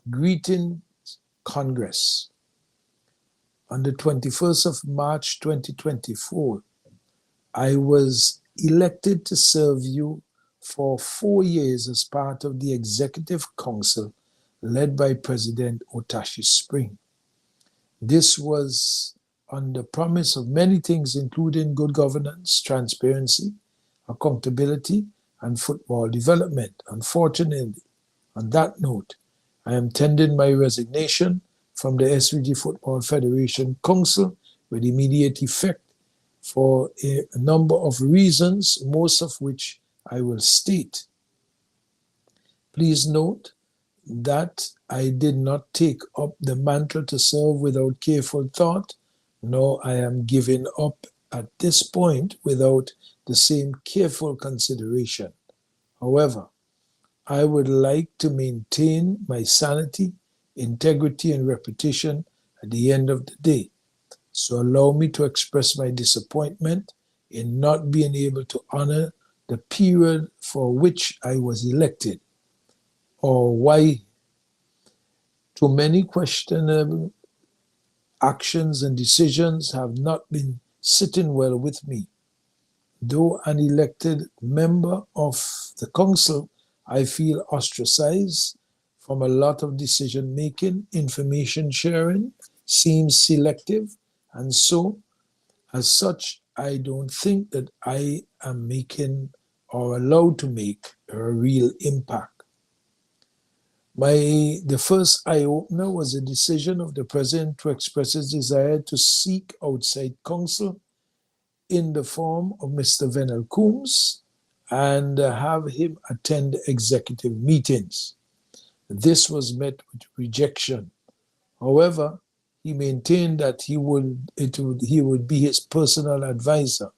"Greetings, Congress. On the 21st of March 2024, I was elected to serve you for 4 years as part of the Executive Council led by President Otashi Spring. This was on the promise of many things, including good governance, transparency, accountability, and football development. Unfortunately, on that note, I am tendering my resignation from the SVG Football Federation Council with immediate effect for a number of reasons, most of which I will state. Please note that I did not take up the mantle to serve without careful thought, nor I am giving up at this point without the same careful consideration. However, I would like to maintain my sanity, integrity, and reputation at the end of the day. So allow me to express my disappointment in not being able to honor the period for which I was elected, or why too many questionable actions and decisions have not been sitting well with me. Though an elected member of the council, I feel ostracized from a lot of decision making. Information sharing seems selective, and so as such, I don't think that I am making or allowed to make a real impact. The first eye-opener was a decision of the president to express his desire to seek outside counsel in the form of Mr. Venel Coombs and have him attend executive meetings. This was met with rejection. However, he maintained that he would be his personal advisor.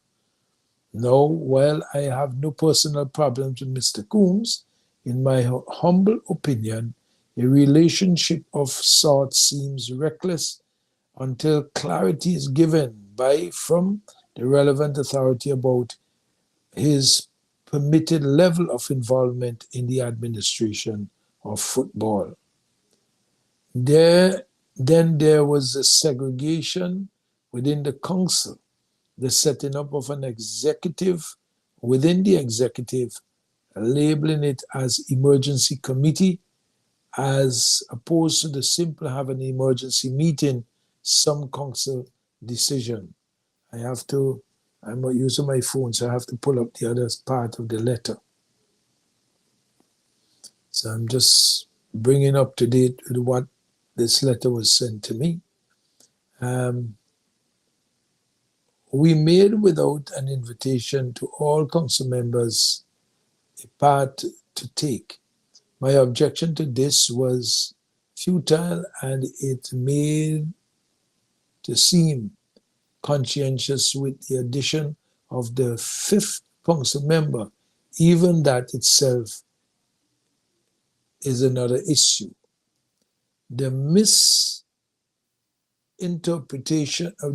Now, while I have no personal problems with Mr. Coombs, in my humble opinion, a relationship of sorts seems reckless until clarity is given from the relevant authority about his permitted level of involvement in the administration of football. Then there was a segregation within the council, the setting up of an executive within the executive, labeling it as emergency committee, as opposed to the simple have an emergency meeting, some council decision. I'm not using my phone, so I have to pull up the other part of the letter. So I'm just bringing up to date with what this letter was sent to me. We made without an invitation to all council members a part to take. My objection to this was futile, and it made to seem conscientious with the addition of the fifth council member. Even that itself is another issue. The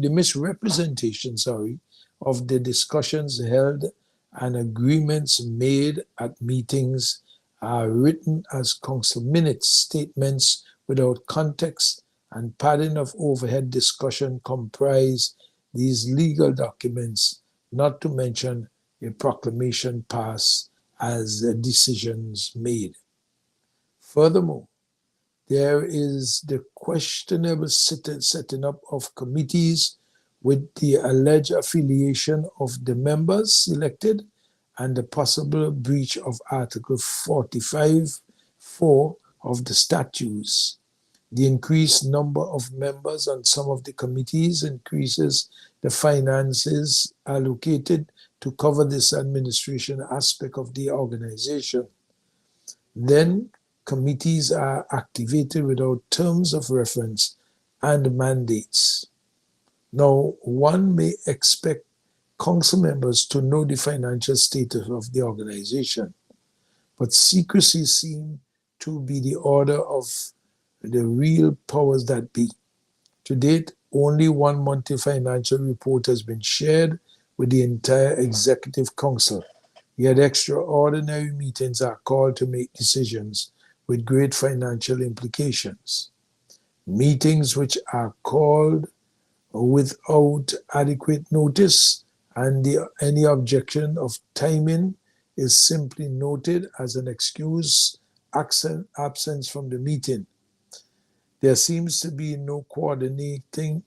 misrepresentation of the discussions held and agreements made at meetings are written as council minutes, statements without context, and padding of overhead discussion comprise these legal documents, not to mention a proclamation passed as decisions made. Furthermore, there is the questionable setting up of committees with the alleged affiliation of the members selected and the possible breach of Article 45(4) of the statutes. The increased number of members on some of the committees increases the finances allocated to cover this administration aspect of the organization. Then committees are activated without terms of reference and mandates. Now, one may expect council members to know the financial status of the organization, but secrecy seems to be the order of the real powers that be. To date, only one monthly financial report has been shared with the entire executive council, yet extraordinary meetings are called to make decisions with great financial implications. Meetings which are called without adequate notice and any objection of timing is simply noted as an excuse absence from the meeting. There seems to be no coordination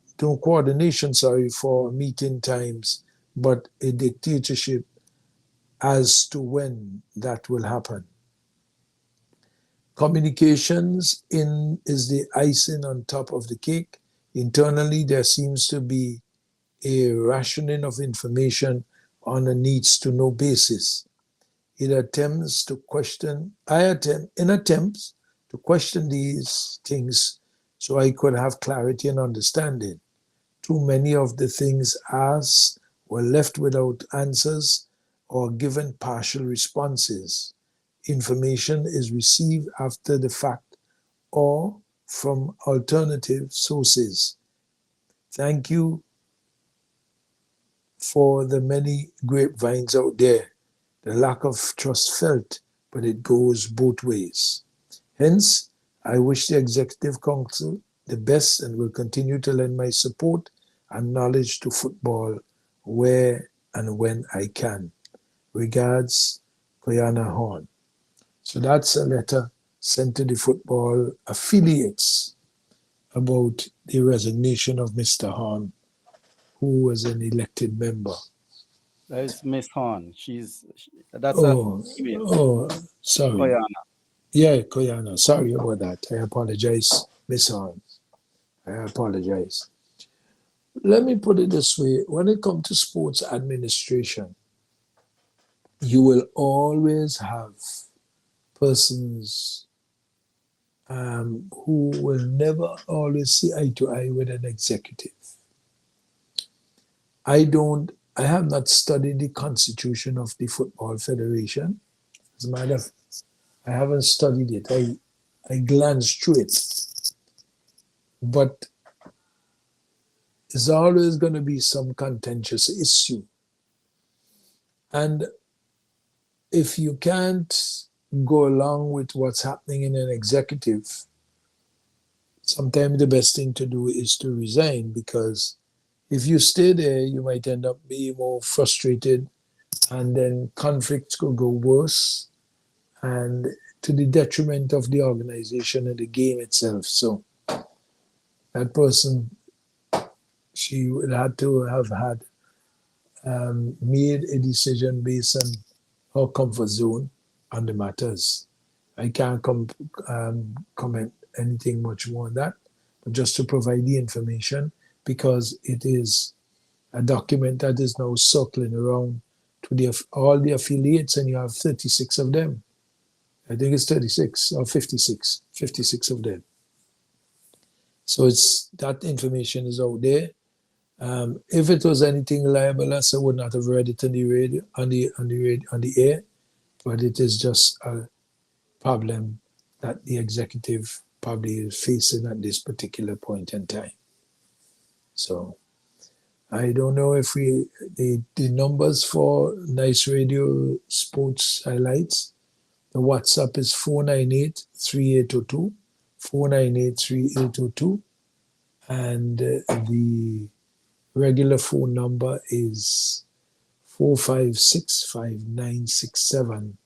for meeting times, but a dictatorship as to when that will happen. Communications is the icing on top of the cake. Internally, there seems to be a rationing of information on a needs-to-know basis. In attempts to question these things so I could have clarity and understanding. Too many of the things asked were left without answers or given partial responses. Information is received after the fact or from alternative sources. Thank you for the many grapevines out there. The lack of trust felt, but it goes both ways. Hence, I wish the Executive Council the best and will continue to lend my support and knowledge to football where and when I can. Regards, Koyana Horn. So that's a letter sent to the football affiliates about the resignation of Mr. Horn, who was an elected member. That is Miss Horn. That's sorry. Koyana. Yeah, Koyana. Sorry about that. I apologize, Miss Horn. I apologize. Let me put it this way. When it comes to sports administration, you will always have persons who will never always see eye to eye with an executive. I have not studied the constitution of the Football Federation. As a matter of, I haven't studied it. I glanced through it. But there's always going to be some contentious issue. And if you can't go along with what's happening in an executive, sometimes the best thing to do is to resign, because if you stay there, you might end up being more frustrated, and then conflicts could go worse and to the detriment of the organization and the game itself. So that person, she would have to have had made a decision based on her comfort zone on the matters. I can't comment anything much more on that, but just to provide the information, because it is a document that is now circling around to all the affiliates, and you have 36 of them. I think it's 36 or 56 of them. So it's that information is out there. If it was anything libelous, I would not have read it on the radio, on the air. But it is just a problem that the executive probably is facing at this particular point in time. So I don't know if the numbers for Nice Radio Sports Highlights. The WhatsApp is 498-3802, 498-3802, and the regular phone number is 456-5967,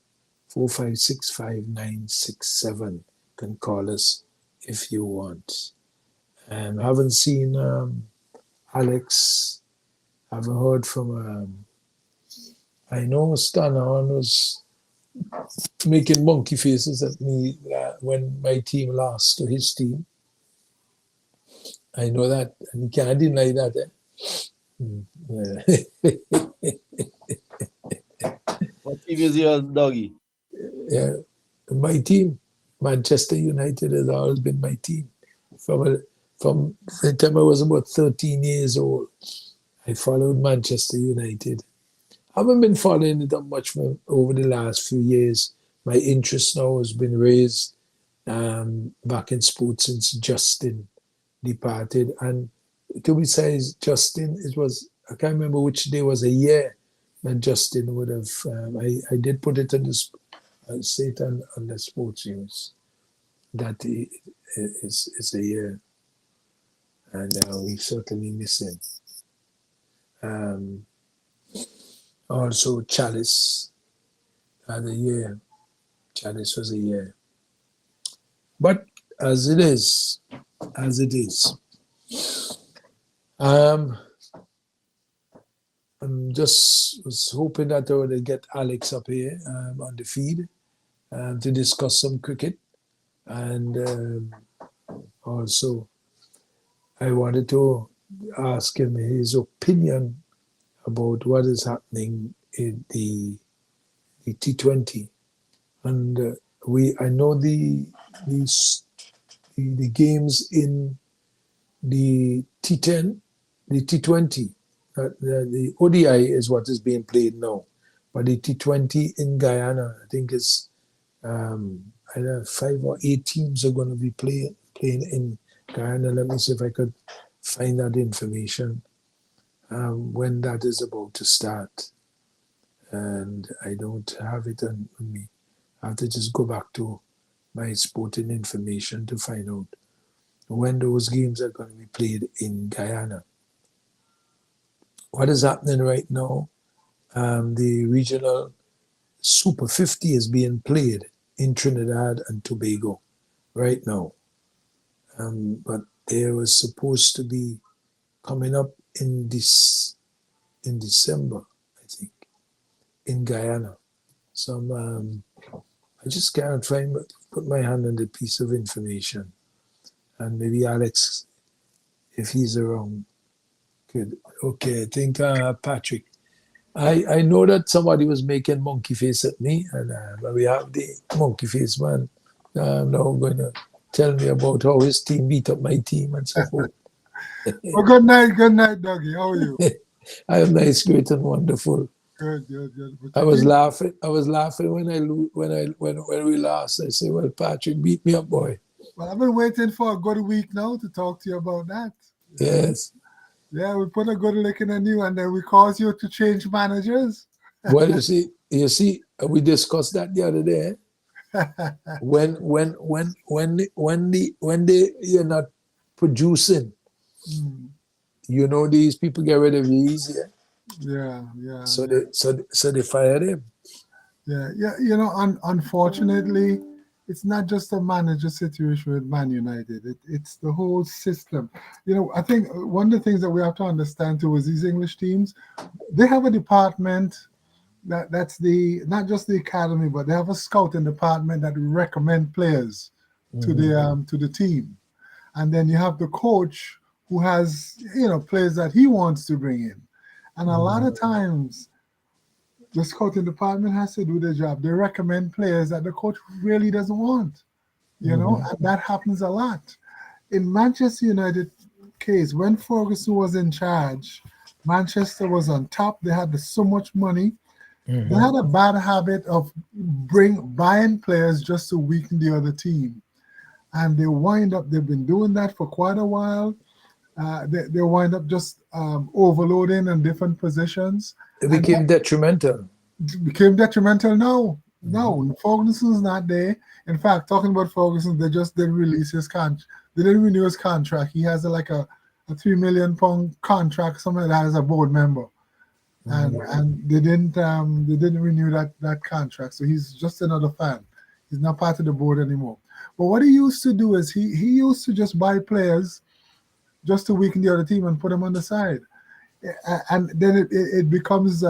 456-5967. You can call us if you want. And I haven't seen Alex. I haven't heard from I know Stanahan was making monkey faces at me when my team lost to his team. I know that, and you can't deny that. What team is your doggy? Yeah, my team, Manchester United, has always been my team. From the time I was about 13 years old, I followed Manchester United. I haven't been following it up much more over the last few years. My interest now has been raised back in sports since Justin departed. And to be besides Justin, it was, I can't remember which day was a year that Justin would have, I did put it on the, say it on the sports news, that it's a year. And we certainly miss him. Also, Chalice had a year. Chalice was a year. But as it is, I'm just was hoping that I would get Alex up here on the feed to discuss some cricket. And also, I wanted to ask him his opinion about what is happening in the T20, and I know the games in the T10, the T20, the ODI is what is being played now, but the T20 in Guyana, I think is either 5 or 8 teams are going to be playing in Guyana. Let me see if I could find that information. When that is about to start, and I don't have it on me. I have to just go back to my sporting information to find out when those games are going to be played in Guyana. What is happening right now? The regional Super 50 is being played in Trinidad and Tobago right now, but they was supposed to be coming up in December, I think, in Guyana. So I just can't put my hand on the piece of information. And maybe Alex, if he's around, could. Okay, I think Patrick I know that somebody was making monkey face at me, and we have the monkey face man now going to tell me about how his team beat up my team and so forth. Well, good night, Dougie. How are you? I am nice, great, and wonderful. Good, good, good. I was laughing when we lost. I said, "Well, Patrick beat me up, boy." Well, I've been waiting for a good week now to talk to you about that. Yes. Yeah, we put a good licking on you, and then we caused you to change managers. Well, you see, we discussed that the other day. When you're not producing, you know, these people get rid of you easier. Yeah. So they fired him. Yeah. You know, unfortunately, it's not just a manager situation with Man United. It's the whole system. You know, I think one of the things that we have to understand too is these English teams, they have a department that's not just the academy, but they have a scouting department that recommend players to the team, and then you have the coach who has, you know, players that he wants to bring in, and a lot of times the scouting department has to do their job. They recommend players that the coach really doesn't want, you know, and that happens a lot. In Manchester United case, when Ferguson was in charge, Manchester was on top. They had so much money. They had a bad habit of buying players just to weaken the other team. And they've been doing that for quite a while. They wind up just overloading in different positions. It became detrimental. Became detrimental? No. Ferguson's not there. In fact, talking about Ferguson, they just didn't release his contract. They didn't renew his contract. He has like a £3 million contract, something like that, as a board member. And they didn't renew that contract. So he's just another fan. He's not part of the board anymore. But what he used to do is he used to just buy players just to weaken the other team and put them on the side. And then it becomes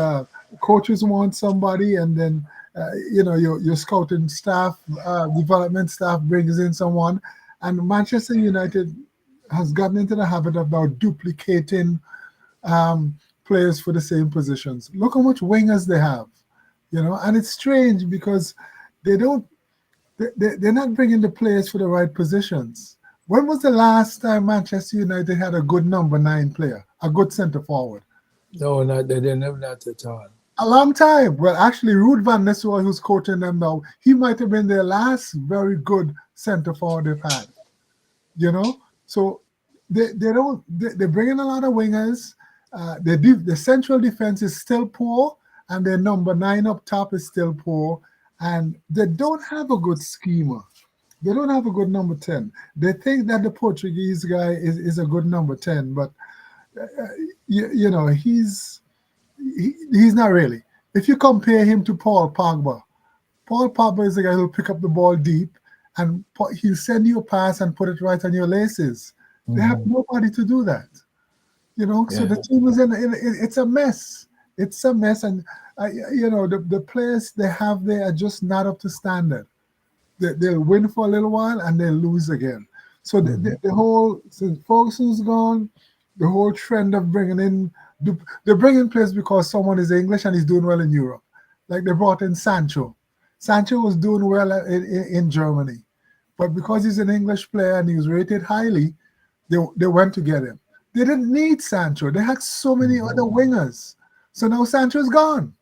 coaches want somebody, and then you know, your scouting staff, development staff brings in someone, and Manchester United has gotten into the habit of now duplicating players for the same positions. Look how much wingers they have, you know, and it's strange because they're not bringing the players for the right positions. When was the last time Manchester United had a good number 9 player, a good center forward? No, they didn't have that at all. A long time. Well, actually, Ruud van Nistelrooy, who's coaching them now, he might have been their last very good center forward they've had. You know, so they bring in a lot of wingers. The central defense is still poor, and their number 9 up top is still poor, and they don't have a good schemer. They don't have a good number 10. They think that the Portuguese guy is a good number 10, but you know, he's not really. If you compare him to Paul Pogba is the guy who'll pick up the ball deep and he'll send you a pass and put it right on your laces. They have nobody to do that. You know, so the team is it's a mess. It's a mess, and you know, the players they have there are just not up to standard. They'll win for a little while and they'll lose again. So the whole, since Ferguson's gone, the whole trend of they're bringing players because someone is English and he's doing well in Europe. Like they brought in Sancho. Sancho was doing well in Germany, but because he's an English player and he was rated highly, they went to get him. They didn't need Sancho. They had so many other wingers. So now Sancho's gone.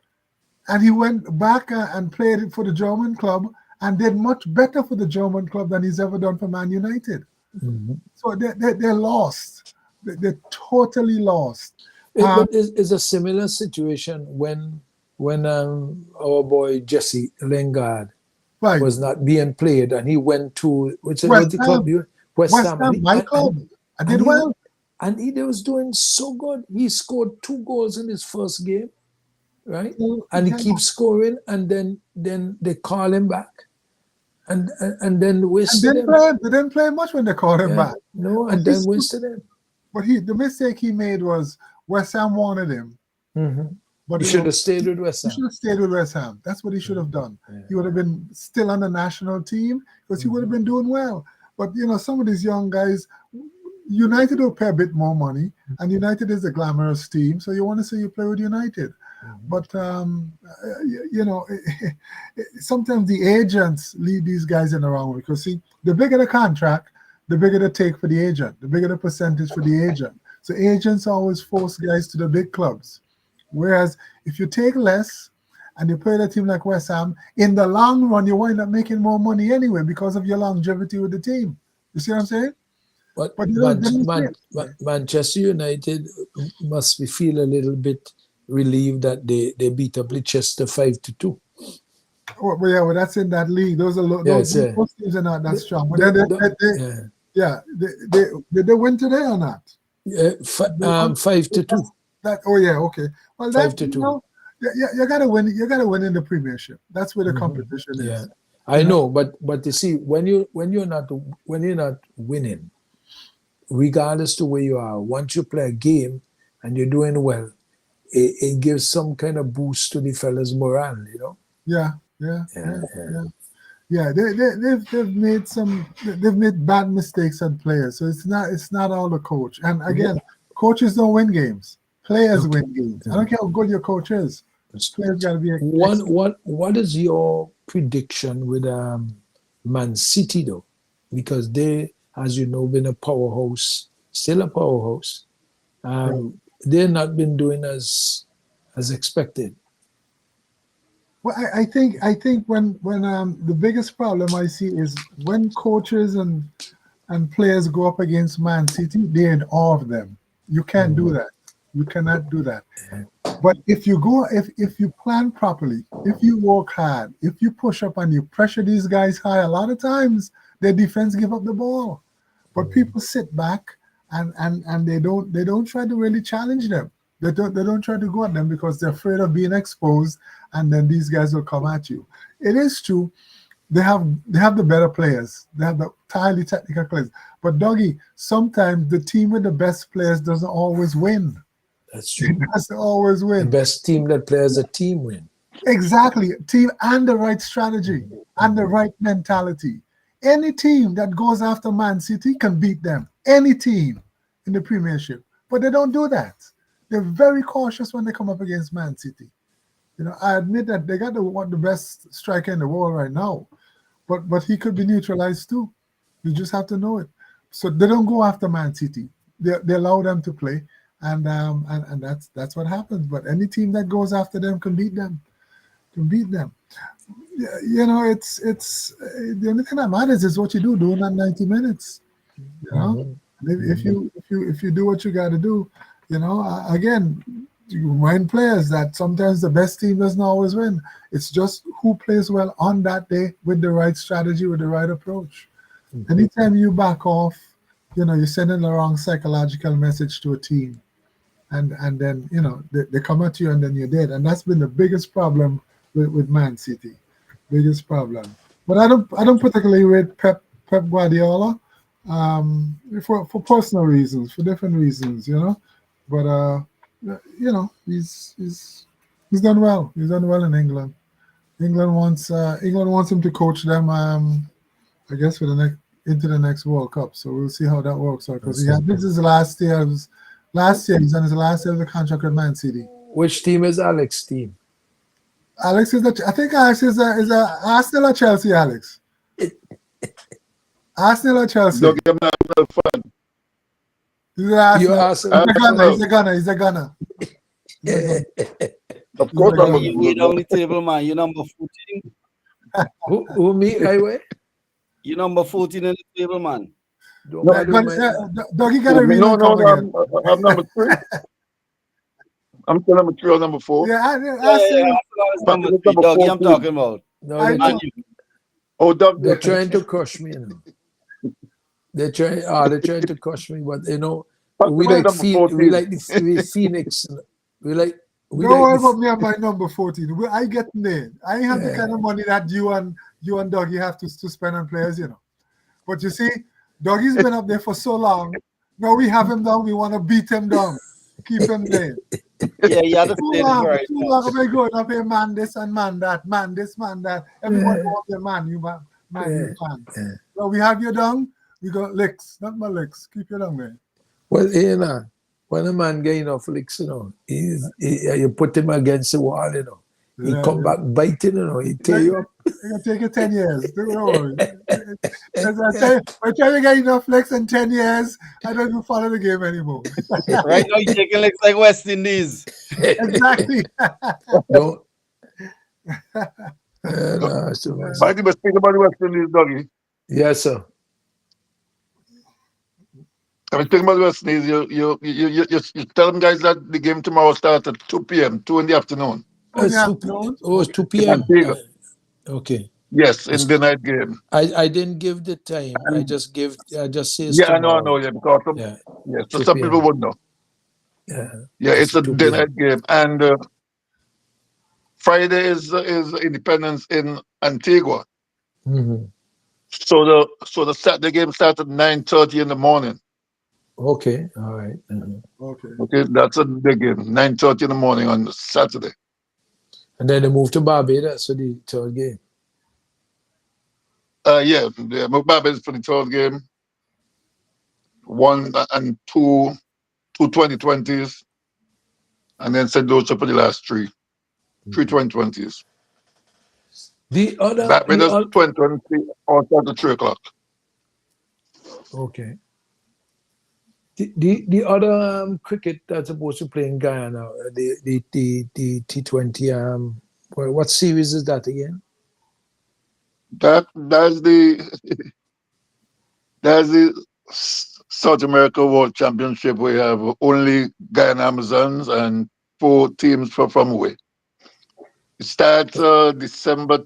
And he went back and played for the German club and did much better for the German club than he's ever done for Man United. So they're lost. They're totally lost. It's a similar situation when our boy Jesse Lingard was not being played and he went to what's the club? West Ham. My club. I did well. And he was doing so good. He scored 2 goals in his first game, right? And he keeps scoring, and then they call him back. And then wasted him. They didn't play much when they called him back. No, and then wasted him. But the mistake he made was West Ham wanted him. But he should have stayed with West Ham. He should have stayed with West Ham. That's what he should have done. He would have been still on the national team because he would have been doing well. But, you know, some of these young guys, United will pay a bit more money, and United is a glamorous team, so you want to see you play with United. But sometimes the agents lead these guys in the wrong way, because see, the bigger the contract, the bigger the take for the agent, the bigger the percentage for the agent. So agents always force guys to the big clubs. Whereas if you take less and you play a team like West Ham, in the long run, you wind up making more money anyway because of your longevity with the team. You see what I'm saying? But you Manchester United must be feel a little bit relieved that they beat up Leicester 5-2. Well, that's in that league. Those teams are not that strong. But did they win today or not? 5-2. Okay. Well, 5-2. You gotta win. You gotta win in the Premiership. That's where the competition is. Yeah, I know, but you see, when you're not winning, regardless to where you are, once you play a game and you're doing well, it gives some kind of boost to the fellas' morale, you know. Yeah. They've made bad mistakes on players, so it's not all the coach. And again, coaches don't win games. Players win games. I don't care how good your coach is. Players gotta be what is your prediction with Man City though? Because they, as you know, been a powerhouse, still a powerhouse. They've not been doing as expected. Well, I think when the biggest problem I see is when coaches and players go up against Man City, they're in awe of them. You can't do that. You cannot do that. But if you plan properly, if you work hard, if you push up and you pressure these guys high, a lot of times their defense give up the ball. But people sit back and they don't try to really challenge them. They don't try to go at them because they're afraid of being exposed, and then these guys will come at you. It is true. They have the better players. They have the highly technical players. But Dougie, sometimes the team with the best players doesn't always win. That's true. It doesn't always win. The best team that plays a team win. Exactly. Team and the right strategy and the right mentality. Any team that goes after Man City can beat them. Any team in the Premiership. But they don't do that. They're very cautious when they come up against Man City. I admit that they got the best striker in the world right now. But he could be neutralized too. You just have to know it. So they don't go after Man City. They allow them to play. And that's what happens. But any team that goes after them can beat them. It's the only thing that matters is what you do in that 90 minutes. If you do what you got to do, again, you remind players that sometimes the best team doesn't always win. It's just who plays well on that day with the right strategy, with the right approach. Anytime you back off, you're sending the wrong psychological message to a team. And then, they come at you and then you're dead. And that's been the biggest problem with Man City. Biggest problem. But I don't particularly rate Pep Guardiola for personal reasons, for different reasons, But he's done well. He's done well in England. England wants him to coach them. I guess into the next World Cup. So we'll see how that works out. Because this is the last year. Last year he's on his last year of the contract with Man City. Which team is Alex's team? Alex I think Alex is a Arsenal or Chelsea. Alex. Arsenal or Chelsea. Don't get my fun. He's a gunner. Of course, you're on the table, man. You're number 14. Who me? Highway? You're number 14 in the table, man. Dougie got a read. I'm number 3. I'm still number 3 or number 4. Number 3. Dougie, I'm talking about. They're trying to crush me. They're trying to crush me, but we like the Phoenix. Don't worry about me and my number 14. I get there. I ain't have the kind of money that you and Dougie have to spend on players, But you see, Dougie's been up there for so long. Now we have him down. We want to beat him down. Keep him there. Yeah, that's too long. We're going up here, man this and man that, man this, man that. Everyone wants their man, you man. Well, we have you down. We got licks, not my licks. Keep you down there. Well, when a man get enough licks, you put him against the wall, he come back biting, he tear you up. It's gonna take you 10 years. Don't worry. By the time you get enough flex in 10 years, I don't even follow the game anymore. Right now, you're taking legs like West Indies. Exactly. Don't. Mighty, but speak about the West Indies, Dougie. Yes, sir. I mean, speaking about the West Indies, you tell them guys that the game tomorrow starts at 2 p.m., 2 in the afternoon. It's 2 p.m. Okay. Yes, in the night game. I didn't give the time. I just say it's tomorrow. I know, yeah, because so some people wouldn't know. Yeah, it's a day night game. And Friday is Independence in Antigua. Mm-hmm. So the Saturday game starts at 9:30 in the morning. Okay, all right. Okay, that's a big game. 9:30 in the morning on Saturday. And then they move to Barbados for the third game. Yeah, Barbados for the third game. 1 and 2 2020s, and then St. Lucia for the last 3 2020s. The other Barbados 2020 or at 3 o'clock. Okay. The other cricket that's supposed to play in Guyana, the T20, what series is that again? That's the South America World Championship. We have only Guyana Amazons and 4 teams from away. It starts November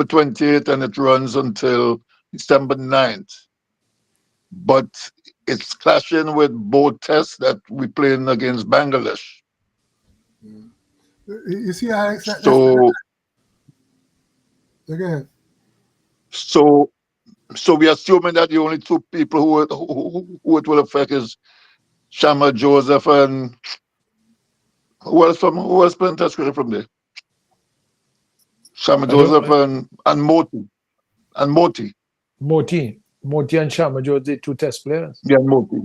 28th, and it runs until December 9th. But it's clashing with both tests that we playing against Bangladesh. You see, Alex. Okay. So we're assuming that the only 2 people who it will affect is Shama Joseph and who else playing test cricket from there? Shama Joseph and Moti. Moti and Shama Joseph, the 2 test players. Yeah, Moti.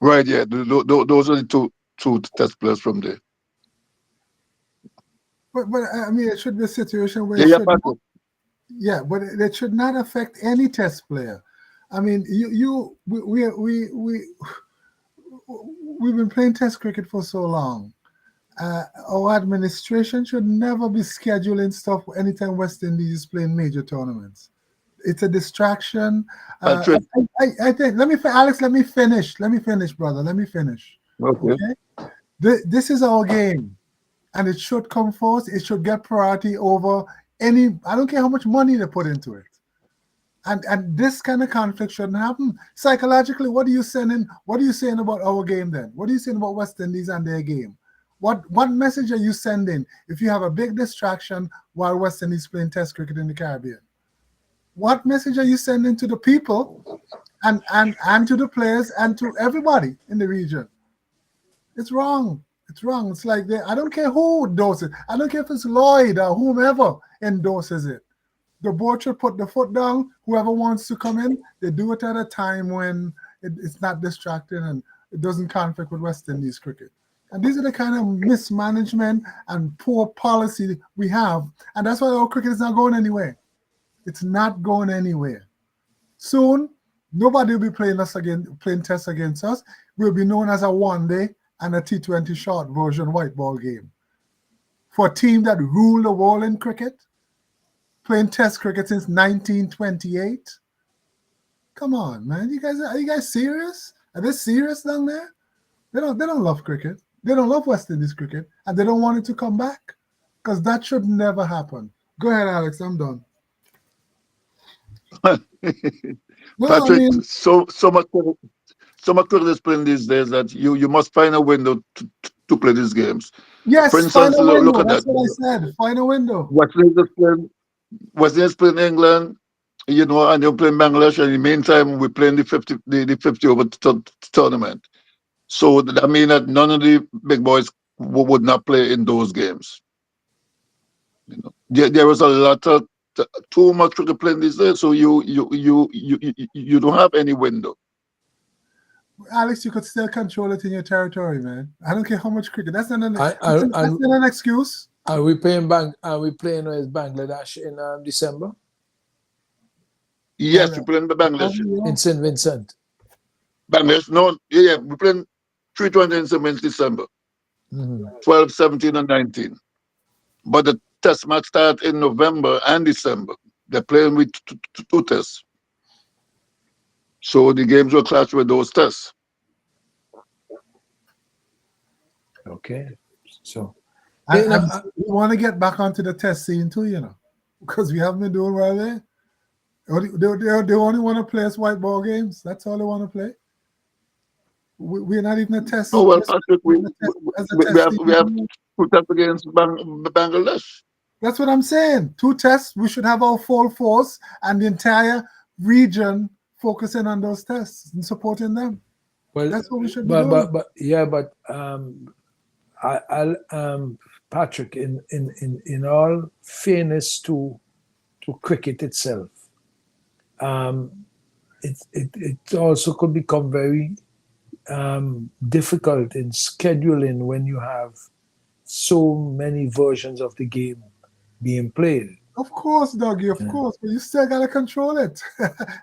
Right, yeah. Those are the two test players from there. But I mean, it should be a situation where but it should not affect any test player. I mean, we've been playing test cricket for so long. Our administration should never be scheduling stuff anytime West Indies is playing major tournaments. It's a distraction. I think. Alex. Let me finish, brother. Let me finish. Okay. This is our game, and it should come first. It should get priority over any. I don't care how much money they put into it. And this kind of conflict shouldn't happen. Psychologically, what are you saying about our game then? What are you saying about West Indies and their game? What message are you sending if you have a big distraction while West Indies playing test cricket in the Caribbean? What message are you sending to the people and to the players and to everybody in the region? It's wrong. It's wrong. It's like I don't care who endorses it. I don't care if it's Lloyd or whomever endorses it. The board should put the foot down. Whoever wants to come in, they do it at a time when it's not distracting and it doesn't conflict with West Indies cricket. And these are the kind of mismanagement and poor policy we have. And that's why our cricket is not going anywhere. It's not going anywhere. Soon, nobody will be playing tests against us. We'll be known as a one-day and a T20 short version white ball game. For a team that ruled the world in cricket, playing test cricket since 1928. Come on, man. Are you guys serious? Are they serious down there? They don't love cricket. They don't love West Indies cricket, and they don't want it to come back. Because that should never happen. Go ahead, Alex. I'm done. Patrick, so much cricket is playing these days that you must find a window to play these games. Yes, for instance, look at that's that. What I said. Find a window. West Indies playing England, and you're playing Bangladesh, and in the meantime we're playing the 50 over tournament. So that means that none of the big boys would not play in those games. There was a lot of too much cricket playing these days, so you don't have any window. Alex, you could still control it in your territory, man. I don't care how much cricket. That's not an excuse. Are we playing with Bangladesh in December? Yes, we're playing Bangladesh. In St. Vincent. Bangladesh, no, yeah, we're playing 320 in December. 12, 17, and 19. But the test match start in November and December. They're playing with two tests. So the games will clash with those tests. Okay. So we want to get back onto the test scene too, you know, because we haven't been doing well there. They only want to play us white ball games. That's all they want to play. We're not even a test. Oh well, Patrick, we have 2 tests against Bangladesh. That's what I'm saying. 2 tests. We should have our full force and the entire region focusing on those tests and supporting them. Well, that's what we should be doing. Patrick, in all fairness to cricket itself, it also could become very difficult in scheduling when you have so many versions of the game being played. Of course, Dougie, of course, but you still gotta control it.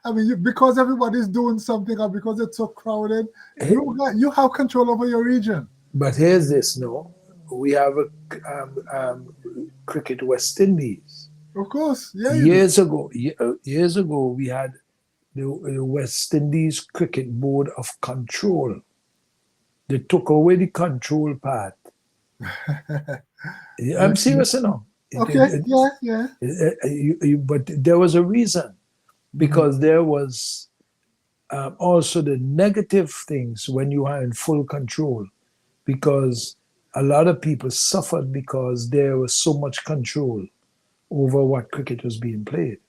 I mean, because everybody's doing something or because it's so crowded, you have control over your region. But here's this, no, we have a cricket West Indies. Of course, yeah. Years ago, we had the West Indies Cricket Board of Control. They took away the control part. I'm serious now. Okay, yeah. But there was a reason, because there was also the negative things when you are in full control, because a lot of people suffered because there was so much control over what cricket was being played.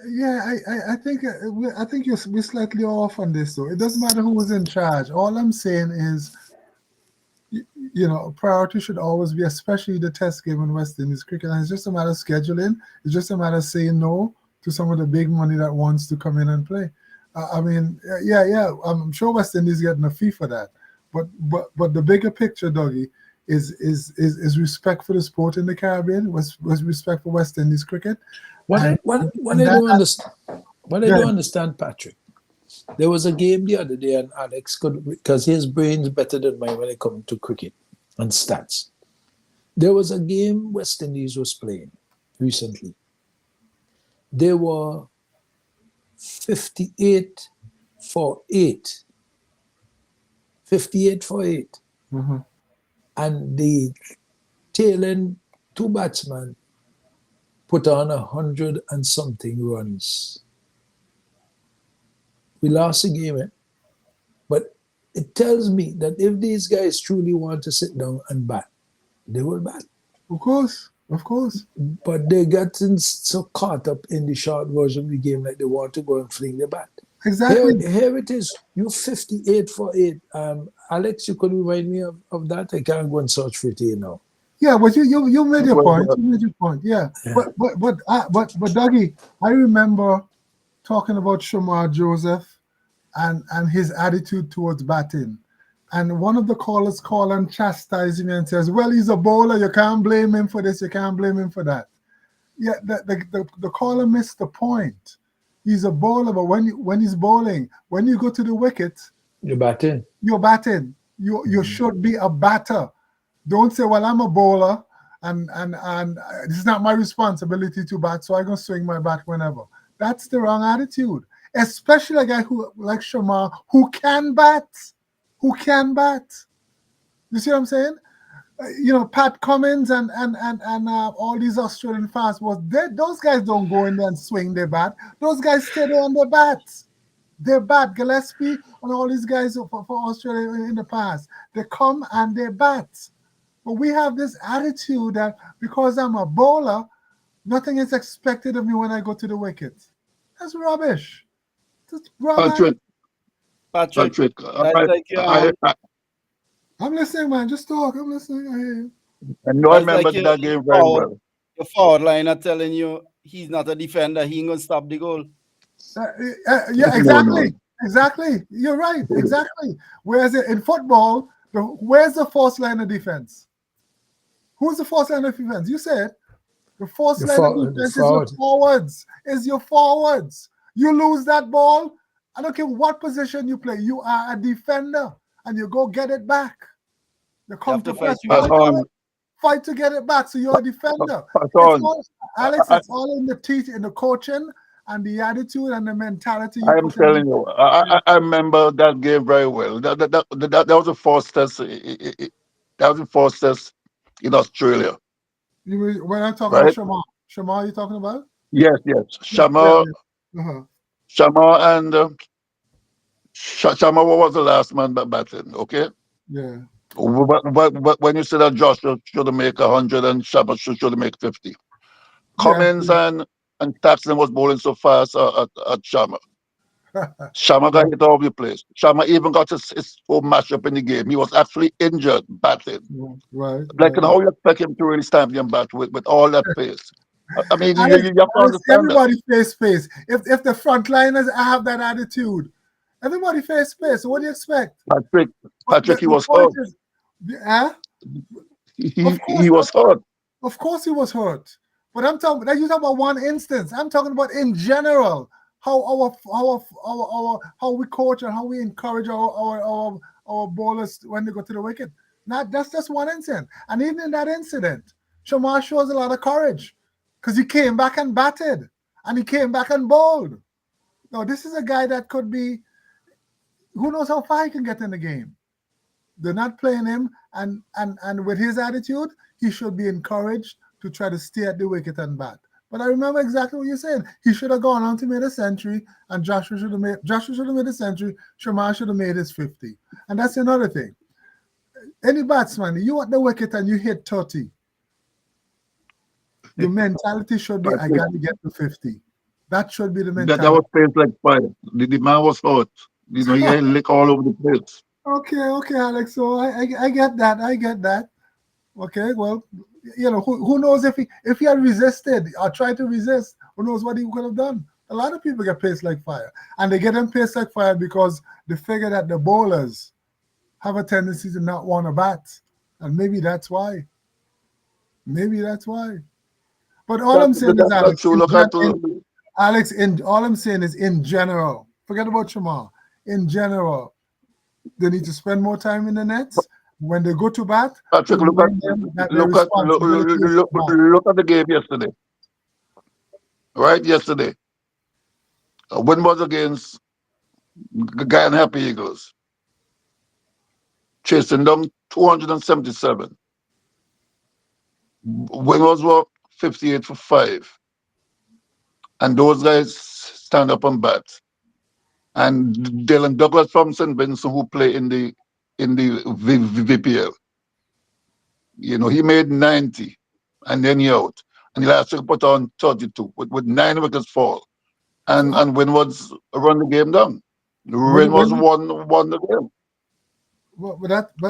Yeah, I think we're slightly off on this though. It doesn't matter who was in charge. All I'm saying is, you know, priority should always be, especially the test game in West Indies cricket. And it's just a matter of scheduling. It's just a matter of saying no to some of the big money that wants to come in and play. I mean, yeah. I'm sure West Indies getting a fee for that. But the bigger picture, Dougie, is respect for the sport in the Caribbean. Was respect for West Indies cricket. What I don't understand, Patrick. There was a game the other day, and Alex could, because his brain's better than mine when it comes to cricket and stats. There was a game West Indies was playing recently. They were 58 for 8. 58 for 8. Mm-hmm. And the tail end 2 batsmen put on 100 and something runs. We lost the game, but it tells me that if these guys truly want to sit down and bat, they will bat. Of course. But they got so caught up in the short version of the game that they want to go and fling the bat. Exactly. Here it is. You're 58 for 8. Alex, you could remind me of that. I can't go and search for it here now. Yeah, but you made your point. You made your point. Yeah. But Dougie, I remember talking about Shamar Joseph and his attitude towards batting. And one of the callers called and chastised me and says, well, he's a bowler. You can't blame him for this. You can't blame him for that. Yeah, the caller missed the point. He's a bowler, but when he's bowling, when you go to the wicket, you're batting. You should be a batter. Don't say, well, I'm a bowler and it's not my responsibility to bat, so I'm going to swing my bat whenever. That's the wrong attitude. Especially a guy who like Shamar, who can bat. You see what I'm saying? You know, Pat Cummins and all these Australian fast balls, those guys don't go in there and swing their bat. Those guys stay there on their bats. They bat. Gillespie and all these guys for Australia in the past, they come and they bat. But we have this attitude that because I'm a bowler, nothing is expected of me when I go to the wicket. That's rubbish. Patrick, I'm listening, man. Just talk. I'm listening. I hear you. And I remember that game very well. Your forward line are telling you he's not a defender. He ain't going to stop the goal. Yeah, exactly. Exactly. You're right. Exactly. Whereas in football, where's the first line of defense? Who's the first line of defense? You said the first line of defense is your forwards. Is your forwards. You lose that ball, I don't care what position you play. You are a defender, and you go get it back. You come to press fight to get it back. So you're a defender. Alex, it's all in the teeth, in the coaching, and the attitude and the mentality. I'm telling you, I remember that game very well. That was a first test. That was the first test in Australia. When I'm talking about Shamar, Shamar, you talking about? Yes. Shamar, Shamar, and Shamar was the last man batting. Okay. Yeah. But when you say that Josh should make 100 and Shamar should make 50, Cummins and Taxton was bowling so fast at Shamar. Shamar got hit all over the place. Shamar even got his full matchup in the game. He was actually injured batting. Right. Like, how you expect him to really stamp him back with all that pace? I mean, you have to understand everybody face pace. If the frontliners have that attitude, everybody face pace. So what do you expect? Patrick, he was hurt. He was hurt. Of course, he was hurt. But I'm talking. You talking about one instance. I'm talking about in general. How we coach and how we encourage our bowlers when they go to the wicket. That's just one incident. And even in that incident, Shamar shows a lot of courage because he came back and batted and he came back and bowled. Now, this is a guy that could be, who knows how far he can get in the game. They're not playing him, and with his attitude, he should be encouraged to try to stay at the wicket and bat. But I remember exactly what you're saying. He should have gone on to make a century, and Joshua should have made a century. Shamar should have made his 50. And that's another thing. Any batsman, you at the wicket and you hit 30, the mentality should be, I got to get to 50. That should be the mentality. That was paced like fire. The man was hot. He had lick all over the place. Okay, Alex. So I get that. Okay, well, who knows if he had resisted or tried to resist, who knows what he could have done. A lot of people get paced like fire. And they get them paced like fire because they figure that the bowlers have a tendency to not want to bat. And maybe that's why. But all I'm saying is, Alex, all I'm saying is in general, forget about Shamar. In general, they need to spend more time in the nets. When they go to bat, Patrick, look at the game yesterday. Right, yesterday. A win was against Guyana Happy Eagles. Chasing down 277. Win was 58 for 5. And those guys stand up and bat. And Dylan Douglas from St. Vincent, who play in the VPL. He made 90 and then he out. And he last week put on 32 with 9 wickets fall. And Winward's run the game down. Winward's won the game.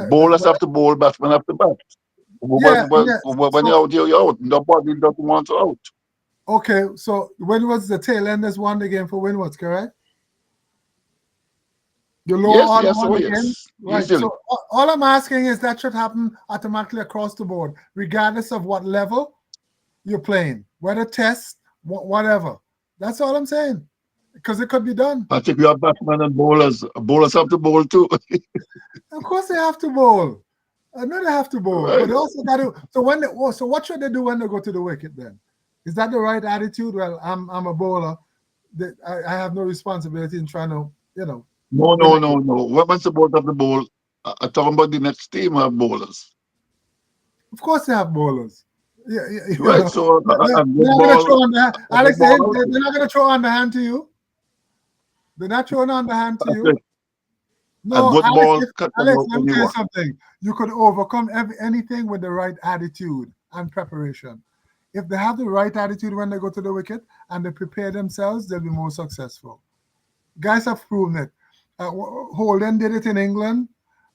Bowlers have to bowl, batsmen have to bat. When you're out, you're out. Nobody doesn't want to out. Okay, so Winward's the tail enders won the game for Winward's, correct? The lower yes. Right. So all I'm asking is that should happen automatically across the board, regardless of what level you're playing, whether test, whatever. That's all I'm saying, because it could be done. But if you have batsmen and bowlers have to bowl too. Of course they have to bowl. I know they have to bowl, right. But they also got to. So what should they do when they go to the wicket then? Is that the right attitude? Well, I'm a bowler. I have no responsibility in trying to, No. Once the bowlers have the bowl, I'm talking about the next team have bowlers. Of course they have bowlers. Yeah, right. So they're not going to throw on the Alex. They're not going to throw on the hand to you. They're not throwing on the hand to you. No, Alex, let me tell you something. You could overcome anything with the right attitude and preparation. If they have the right attitude when they go to the wicket and they prepare themselves, they'll be more successful. Guys have proven it. Holden did it in England.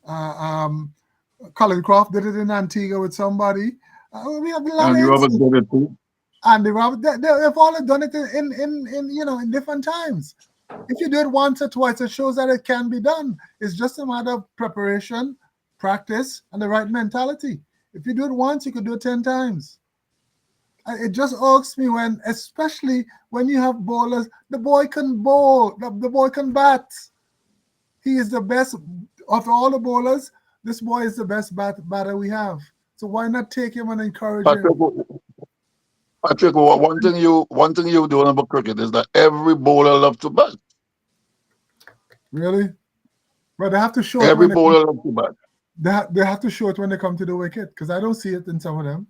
Colin Croft did it in Antigua with somebody. We have a lot Andy Roberts did it too. Andy Roberts, they've all done it in different times. If you do it once or twice, it shows that it can be done. It's just a matter of preparation, practice, and the right mentality. If you do it once, you could do it 10 times. It just irks me when, especially when you have bowlers, the boy can bowl, the boy can bat. He is the best of all the bowlers. This boy is the best batter we have. So why not take him and encourage him? Patrick, one thing you do about cricket is that every bowler loves to bat. Really? But they have to show every bowler loves to bat. They have to show it when they come to the wicket, because I don't see it in some of them.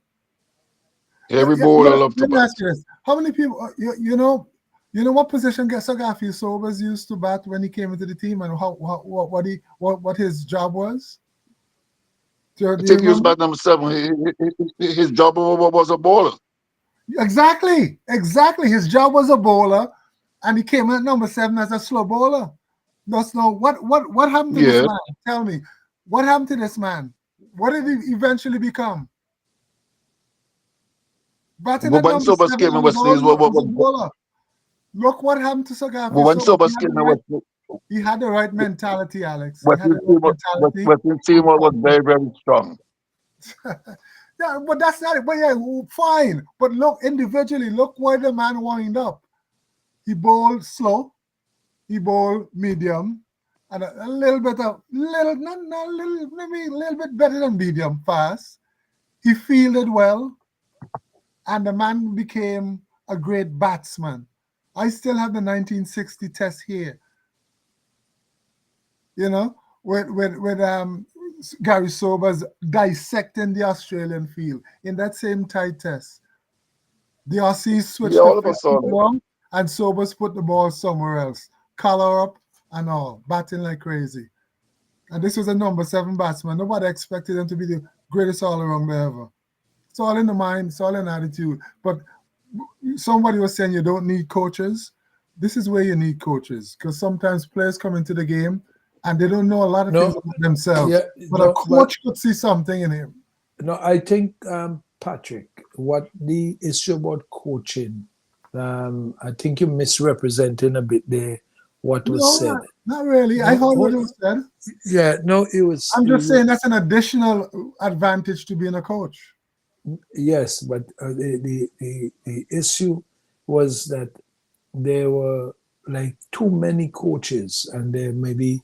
Every bowler loves to let me bat. ask you this. How many people, you know what position Sagafi Sobers used to bat when he came into the team, and what his job was? I think he was bat number 7. His job was a bowler. Exactly. His job was a bowler, and he came in at number 7 as a slow bowler. Let's know what happened to this man. Tell me, what happened to this man? What did he eventually become? Batting at number 7 as a bowler. Look what happened to Sagafi. When Sobers came in, he had the right mentality, Alex. But his team was very, very strong. Yeah, but that's not it. But yeah, fine. But look, individually, look where the man wound up. He bowled slow, he bowled medium, and a little bit better than medium fast. He fielded well, and the man became a great batsman. I still have the 1960 test here. You know, with Gary Sobers dissecting the Australian field in that same tight test. The Aussies switched along, and Sobers put the ball somewhere else. Collar up and all, batting like crazy. And this was a number 7 batsman. Nobody expected him to be the greatest all-arounder ever. It's all in the mind, it's all in attitude. But somebody was saying you don't need coaches. This is where you need coaches, because sometimes players come into the game and they don't know a lot of things about themselves. Yeah, but a coach could see something in him. No, I think, Patrick, what the issue about coaching, I think you're misrepresenting a bit there what was said. Not really. I heard what was said. Yeah, no, it was. I'm just saying that's an additional advantage to being a coach. Yes, but the issue was that there were like too many coaches, and there may be.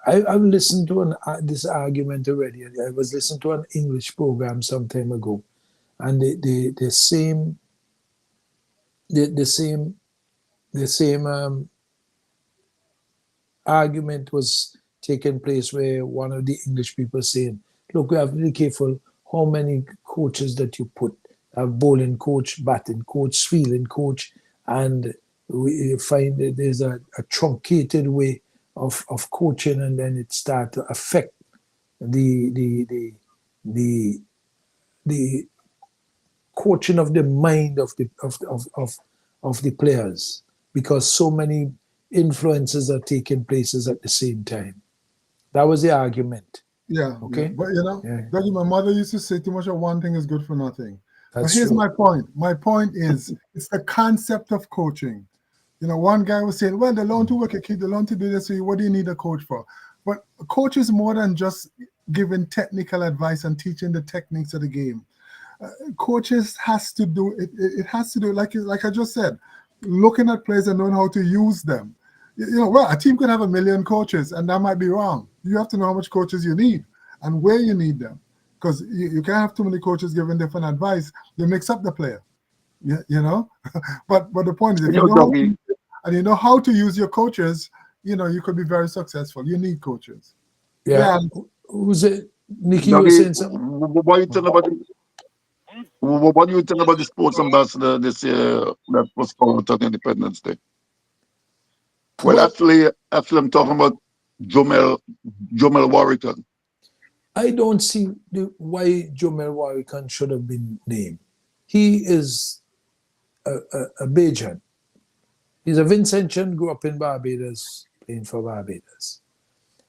I've listened to this argument already. I was listening to an English program some time ago, and the same argument was taking place, where one of the English people saying, "Look, we have to be careful how many coaches that you put. A bowling coach, batting coach, fielding coach, and we find that there's a truncated way of coaching, and then it starts to affect the coaching of the mind of the players, because so many influences are taking places at the same time." That was the argument. Yeah. Okay. Yeah. But Dougie, my mother used to say, too much of one thing is good for nothing. That's but here's true. my point. My point is, it's the concept of coaching. You know, one guy was saying, well, they learn to work a kid, they learn to do this, so what do you need a coach for? But a coach is more than just giving technical advice and teaching the techniques of the game. Coaches has to do, it has to do, like I just said, looking at players and knowing how to use them. A team could have 1 million coaches, and that might be wrong. You have to know how much coaches you need and where you need them, because you can't have too many coaches giving different advice. You mix up the player, you know. but the point is, if you know how to use your coaches, you could be very successful. You need coaches. Yeah. Who's it? Nikki, you were saying something? What do you think about the sports ambassador this year that was called on Independence Day? Well, actually, I'm talking about Jomel Warrington. I don't see why Jomel Warrington should have been named. He is a Bajan. He's a Vincentian, grew up in Barbados, playing for Barbados.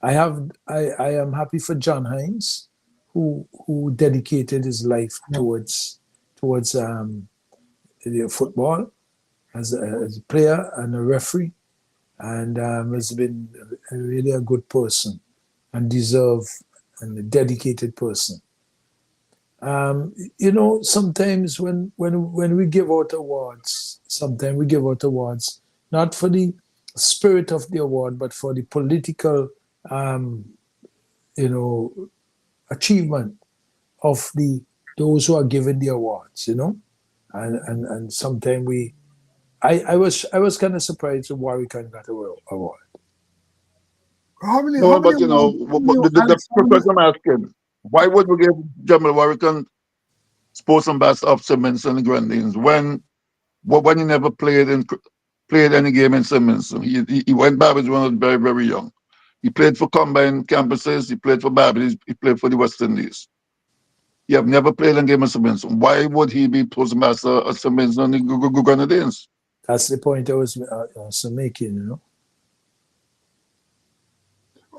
I am happy for John Hines, who dedicated his life towards football as a player and a referee. and has been really a good person and deserve and a dedicated person. You know, sometimes when we give out awards, sometimes we give out awards not for the spirit of the award, but for the political, you know, achievement of those who are given the awards. You know, and sometimes I was kind of surprised that Warwick got an award. No, but you know, the question I'm asking, why would we give Jamal Warwick Sports Ambassador of Simmons and the Grenadines when he never played any game in Simmons? He went Barbados when he was very, very young. He played for combined campuses, he played for Barbados, he played for the West Indies. He have never played a game in Simmons. Why would he be Sports Ambassador of Simmons and the Grenadines? That's the point I was also making, you know.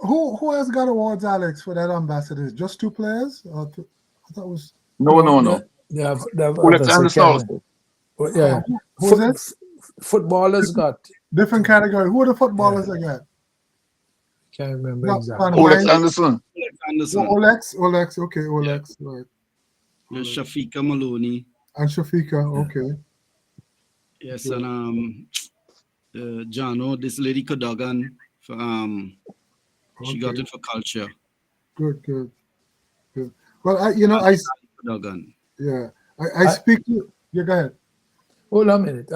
Who has got awards, Alex, for that ambassadors? Just 2 players? I thought it was... No. They have Let's understand. Yeah. Who's it? Footballers got different category. Who are the footballers again? Can't remember exactly. Olex Anderson. Olex. Okay, Olex. Yeah. Right. Shafika Maloney. And Shafika. Okay. Yes, and Jano, this lady Cadogan. She got it for culture. Good. Well, I speak to you. Go ahead. Hold on a minute.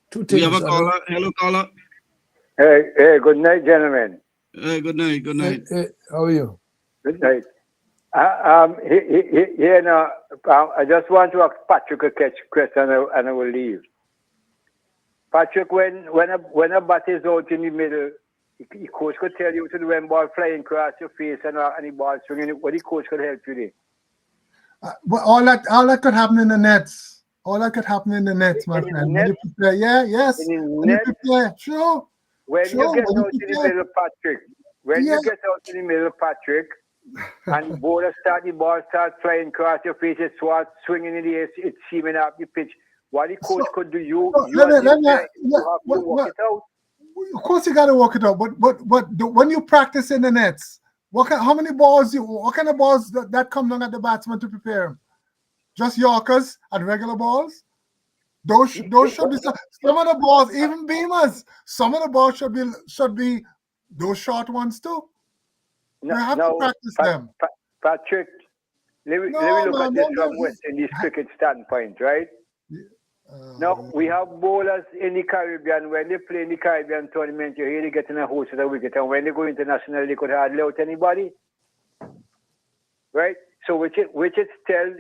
2 things. We have a caller. Hello, caller. Hey, good night, gentlemen. Hey, good night. Hey, how are you? Good night. I just want to ask Patrick a question and I will leave. Patrick, when a bat is out in the middle, the coach could tell you to do when ball flying across your face and the ball swinging. What the coach could help you there? But all that could happen in the nets. All that could happen in the nets, my friend. When you prepare, yes. When you prepare, sure. When you get out in the middle, Patrick. You get out in the middle, Patrick, and the ball starts flying across your face, it starts swinging in the air, it's seaming up the pitch. What the coach could do, you have to work it out. Of course, you got to work it out. But when you practice in the nets, what kind of balls that come down at the batsman to prepare him? Just Yorkers and regular balls? Those should be some of the balls, even beamers. Some of the balls should be those short ones too. You have to practice them. Patrick, let me look at this from West Indies cricket standpoint, right? Now, we have bowlers in the Caribbean. When they play in the Caribbean tournament, you hear they get in a host of the wicket. And when they go international, they could hardly out anybody. Right? So which it tells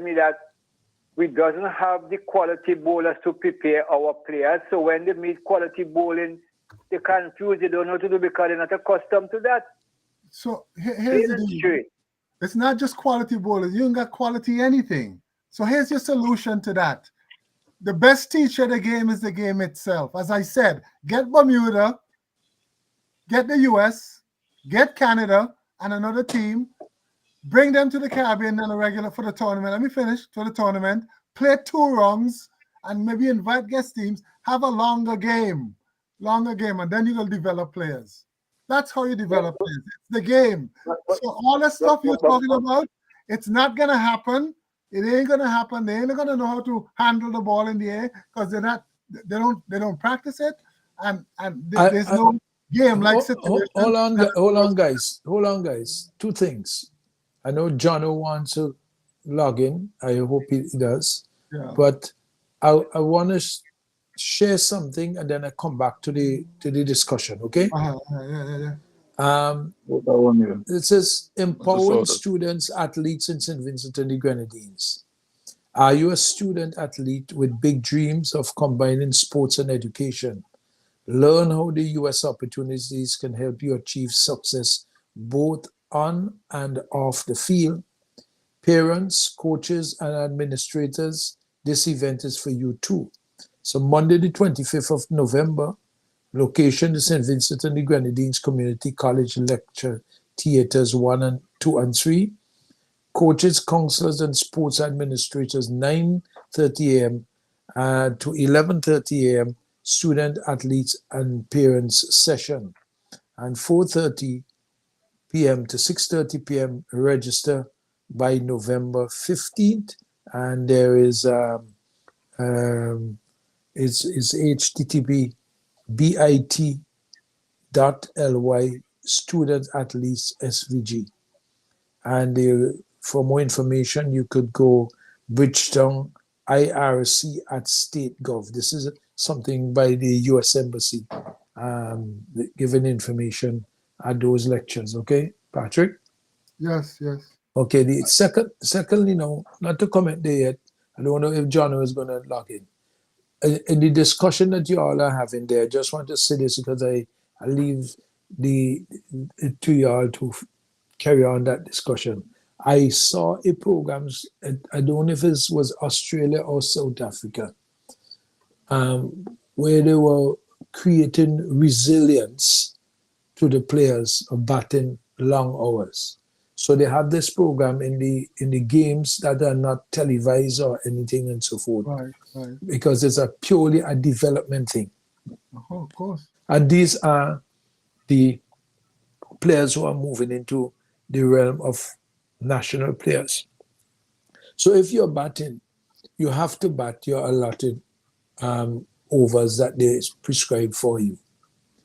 me that we doesn't have the quality bowlers to prepare our players. So when they meet quality bowling, they confuse. They don't know what to do because they're not accustomed to that. So here's the deal. It's not just quality bowlers. You ain't got quality anything. So here's your solution to that. The best teacher of the game is the game itself. As I said, get Bermuda, get the US, get Canada and another team, bring them to the Caribbean and a regular for the tournament. Let me finish for the tournament. Play 2 rounds and maybe invite guest teams. Have a longer game, and then you will develop players. That's how you develop players. It's the game. So all the stuff you're talking about, it's not gonna happen. It ain't gonna happen. They ain't gonna know how to handle the ball in the air because they don't practice it, and there's no game like situation. Hold on, guys. 2 things. I know Jono wants to log in. I hope he does. Yeah. But I want to share something and then I come back to the discussion. Okay? It says empowering students, athletes in St. Vincent and the Grenadines. Are you a student athlete with big dreams of combining sports and education? Learn how the US opportunities can help you achieve success both on and off the field. Parents, coaches, and administrators, this event is for you too. So Monday the 25th of November, location the St. Vincent and the Grenadines Community College Lecture Theatres 1, 2, and 3. Coaches, counselors, and sports administrators, 9:30 a.m. To 11:30 a.m. student, athletes, and parents session. And 4:30 p.m. to 6:30 p.m. register by November 15th. And there is it's http bit.ly student athletes SVG. And for more information, you could go Bridgetown IRC at state.gov. This is something by the U.S. Embassy giving information at those lectures. Okay, Patrick? Yes, yes. Okay, the second, not to comment there yet. I don't know if John is going to log in. In the discussion that you all are having there, I just want to say this because I leave it to you all to carry on that discussion. I saw a program, I don't know if it was Australia or South Africa, where they were creating resilience to the players of batting long hours. So they have this program in the games that are not televised or anything and so forth. Right. Because it's purely a development thing. Oh, of course. And these are the players who are moving into the realm of national players. So if you're batting, you have to bat your allotted overs that they prescribe for you.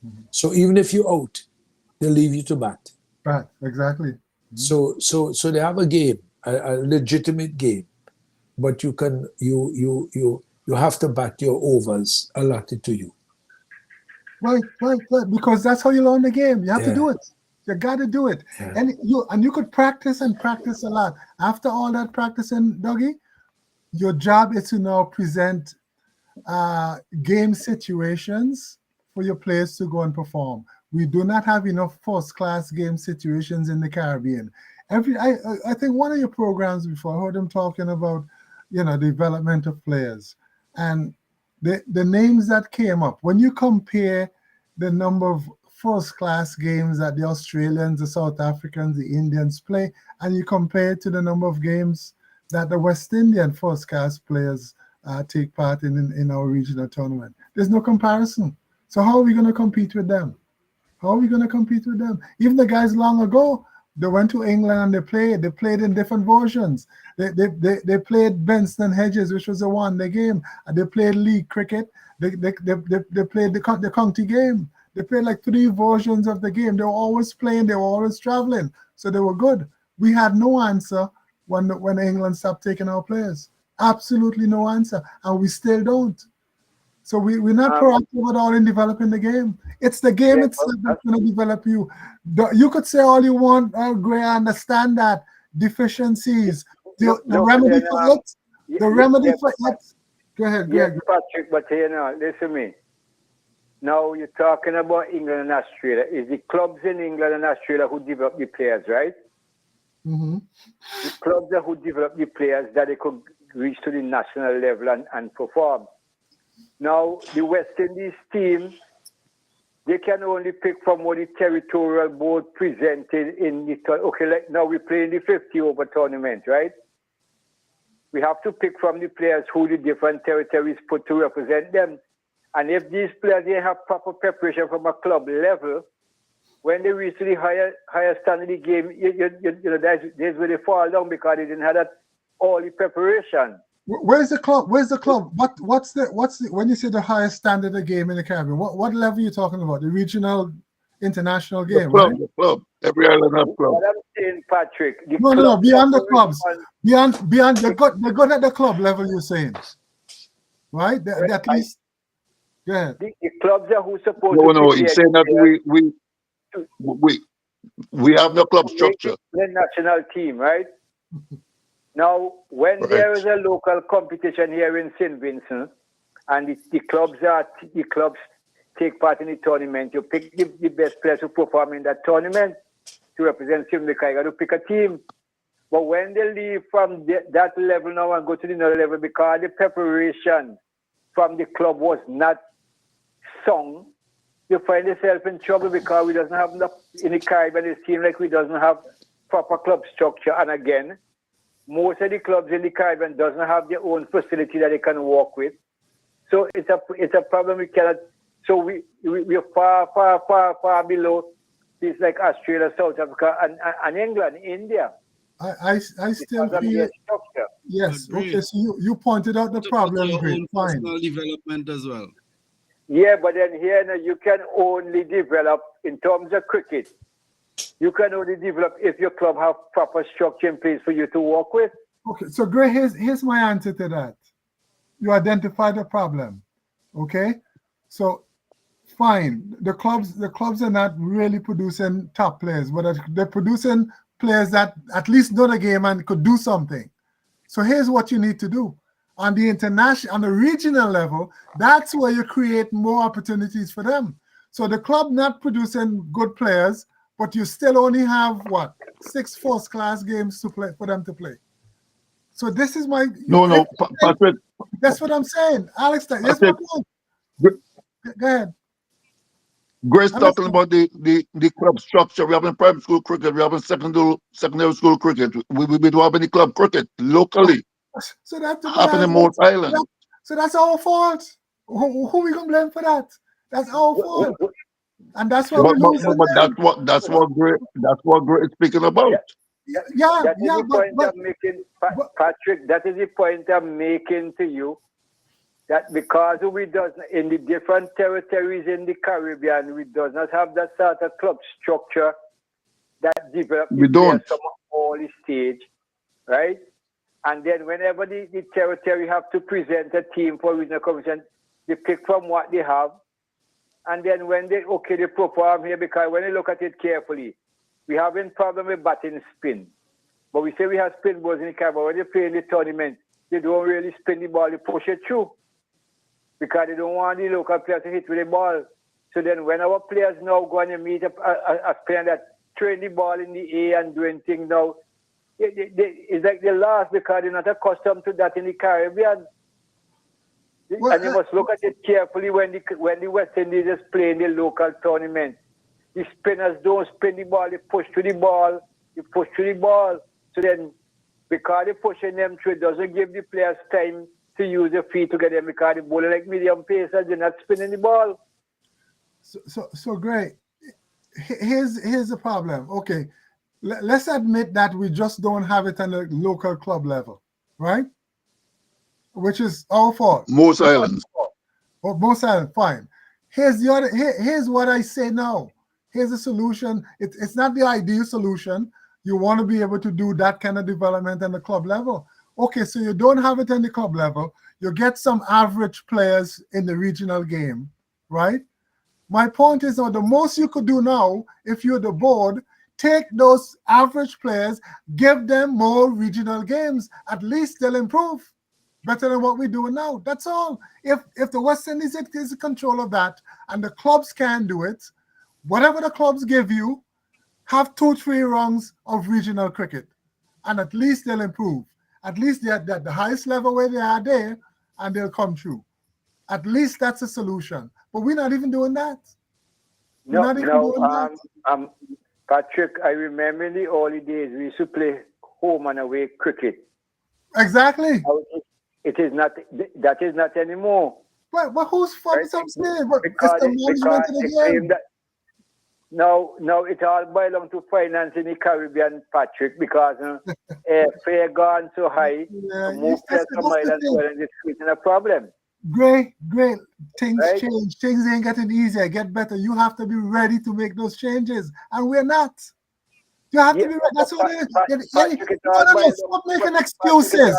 Mm-hmm. So even if you're out, they leave you to bat. Right, exactly. Mm-hmm. So they have a game, a legitimate game, but you have to bat your overs allotted to you. Right. Because that's how you learn the game. You have to do it. You got to do it. Yeah. And you could practice a lot. After all that practicing, Dougie, your job is to now present game situations for your players to go and perform. We do not have enough first-class game situations in the Caribbean. I think one of your programs before, I heard them talking about, development of players. And the names that came up, when you compare the number of first-class games that the Australians, the South Africans, the Indians play, and you compare it to the number of games that the West Indian first-class players take part in our regional tournament, there's no comparison. So how are we going to compete with them? Even the guys long ago, they went to England and they played in different versions. They played Benston Hedges, which was a one-day game. And they played league cricket. They played the county game. They played like 3 versions of the game. They were always playing. They were always traveling. So they were good. We had no answer when England stopped taking our players. Absolutely no answer. And we still don't. So we're not proactive at all in developing the game. It's the game itself that's going to develop you. You could say all you want, Gray, I understand that. Deficiencies. The remedy for it. The remedy for it. Go ahead. Patrick, but listen to me. Now you're talking about England and Australia. It's the clubs in England and Australia who develop the players, right? Mm-hmm. The clubs who develop the players that they could reach to the national level and perform. Now, the West Indies team, they can only pick from what the territorial board presented in the like now we're playing the 50 over tournament, right? We have to pick from the players who the different territories put to represent them. And if these players they have proper preparation from a club level, when they reach to the higher standard of the game, that's where they fall down because they didn't have that all the preparation. Where's the club? What's the when you say the highest standard of game in the Caribbean? What level are you talking about? The regional, international game, the club. Every island has club. What I'm saying, Patrick. No, beyond the clubs. Beyond they're good at the club level. You're saying, right? At least. Go ahead. The clubs are who supposed. No. He's saying that we have no club structure. The national team, right? Now, when there is a local competition here in St. Vincent, and the clubs take part in the tournament, you pick the best players to perform in that tournament to represent Simlica. You got to pick a team. But when they leave from that level now and go to the another level, because the preparation from the club was not sung, you find yourself in trouble because we doesn't have enough in the Caribbean. It seems like we doesn't have proper club structure. And again, most of the clubs in the Caribbean doesn't have their own facility that they can work with. So it's a problem we cannot. So we're far below things like Australia, South Africa, and England, India. I still feel yes. Okay, so you pointed out the problem. Great, fine. Personal development as well. Yeah, but then here now, you can only develop in terms of cricket. You can only develop if your club have proper structure in place for you to work with. Okay, so Gray, here's my answer to that. You identify the problem. Okay, so fine. The clubs are not really producing top players, but they're producing players that at least know the game and could do something. So here's what you need to do. On the international, on the regional level, that's where you create more opportunities for them. So the club not producing good players, but you still only have what 6 first-class games to play for them to play. So this is my Patrick. That's what I'm saying, Alex. That's my point. Go ahead. Grace talking about the club structure. We have in private school cricket. We have in secondary school cricket. We don't have any club cricket locally. So that's happening in Mount Island. So that's our fault. Who we gonna blame for that? That's our fault. And that's what we're losing. But that's what Grace is speaking about. That is the point I'm making, Patrick. That is the point I'm making to you. That because we does in the different territories in the Caribbean, we does not have that sort of club structure that develops we don't from all stage, right? And then whenever the territory have to present a team for regional competition, they pick from what they have. And then when they perform here, because when you look at it carefully, we having problem with batting spin. But we say we have spin balls in the Caribbean. When they play in the tournament, they don't really spin the ball, they push it through. Because they don't want the local players to hit with the ball. So then when our players now go and meet a player that train the ball in the air and doing things now, it's like they lost because they're not accustomed to that in the Caribbean. And you must look at it carefully when the West Indies is playing the local tournament. The spinners don't spin the ball, they push to the ball, So then, because they're pushing them through, it doesn't give the players time to use their feet to get them because the bowler like medium pacers, they're not spinning the ball. So great. Here's the problem. Okay, let's admit that we just don't have it on the local club level, right? Which is our fault. Most islands. Oh, most islands, fine. Here's what I say now. Here's the solution. It's not the ideal solution. You want to be able to do that kind of development on the club level. Okay, so you don't have it on the club level. You get some average players in the regional game, right? My point is, the most you could do now, if you're the board, take those average players, give them more regional games. At least they'll improve better than what we're doing now. That's all. If the West Indies is in control of that and the clubs can do it, whatever the clubs give you, have 2-3 rounds of regional cricket, and at least they'll improve. At least they're at the highest level where they are there, and they'll come through. At least that's a solution. But we're not even doing that. Patrick, I remember in the early days, we used to play home and away cricket. Exactly. It is not, that is not anymore. But whose fault is I'm saying? It's the management of the game. No, it all belongs to finance in the Caribbean, Patrick, because fare gone so high, move players from island to island, it's creating a problem. Great. Things change. Things ain't getting easier, get better. You have to be ready to make those changes, and we're not. You have to be ready. That's what it is. Stop making excuses.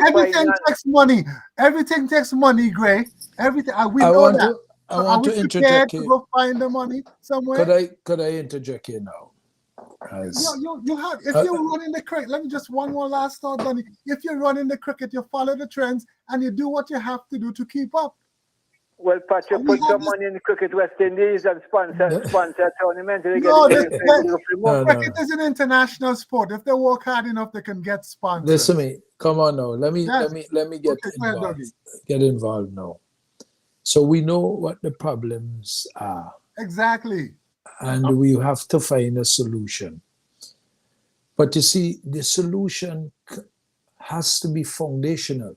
Everything takes money. Everything takes money, Gray. Everything. We know that. I want to interject here. To go find the money somewhere. Could I interject here now? You have. If you're running the cricket, let me just one more last thought, Donny. If you're running the cricket, you follow the trends and you do what you have to do to keep up. Well, Patrick, put some money in the cricket West Indies and sponsor tournaments. Cricket is an international sport. If they work hard enough, they can get sponsors. Listen to me. Come on now. Let me get involved. Get involved now. So we know what the problems are. Exactly. And we have to find a solution. But you see, the solution has to be foundational.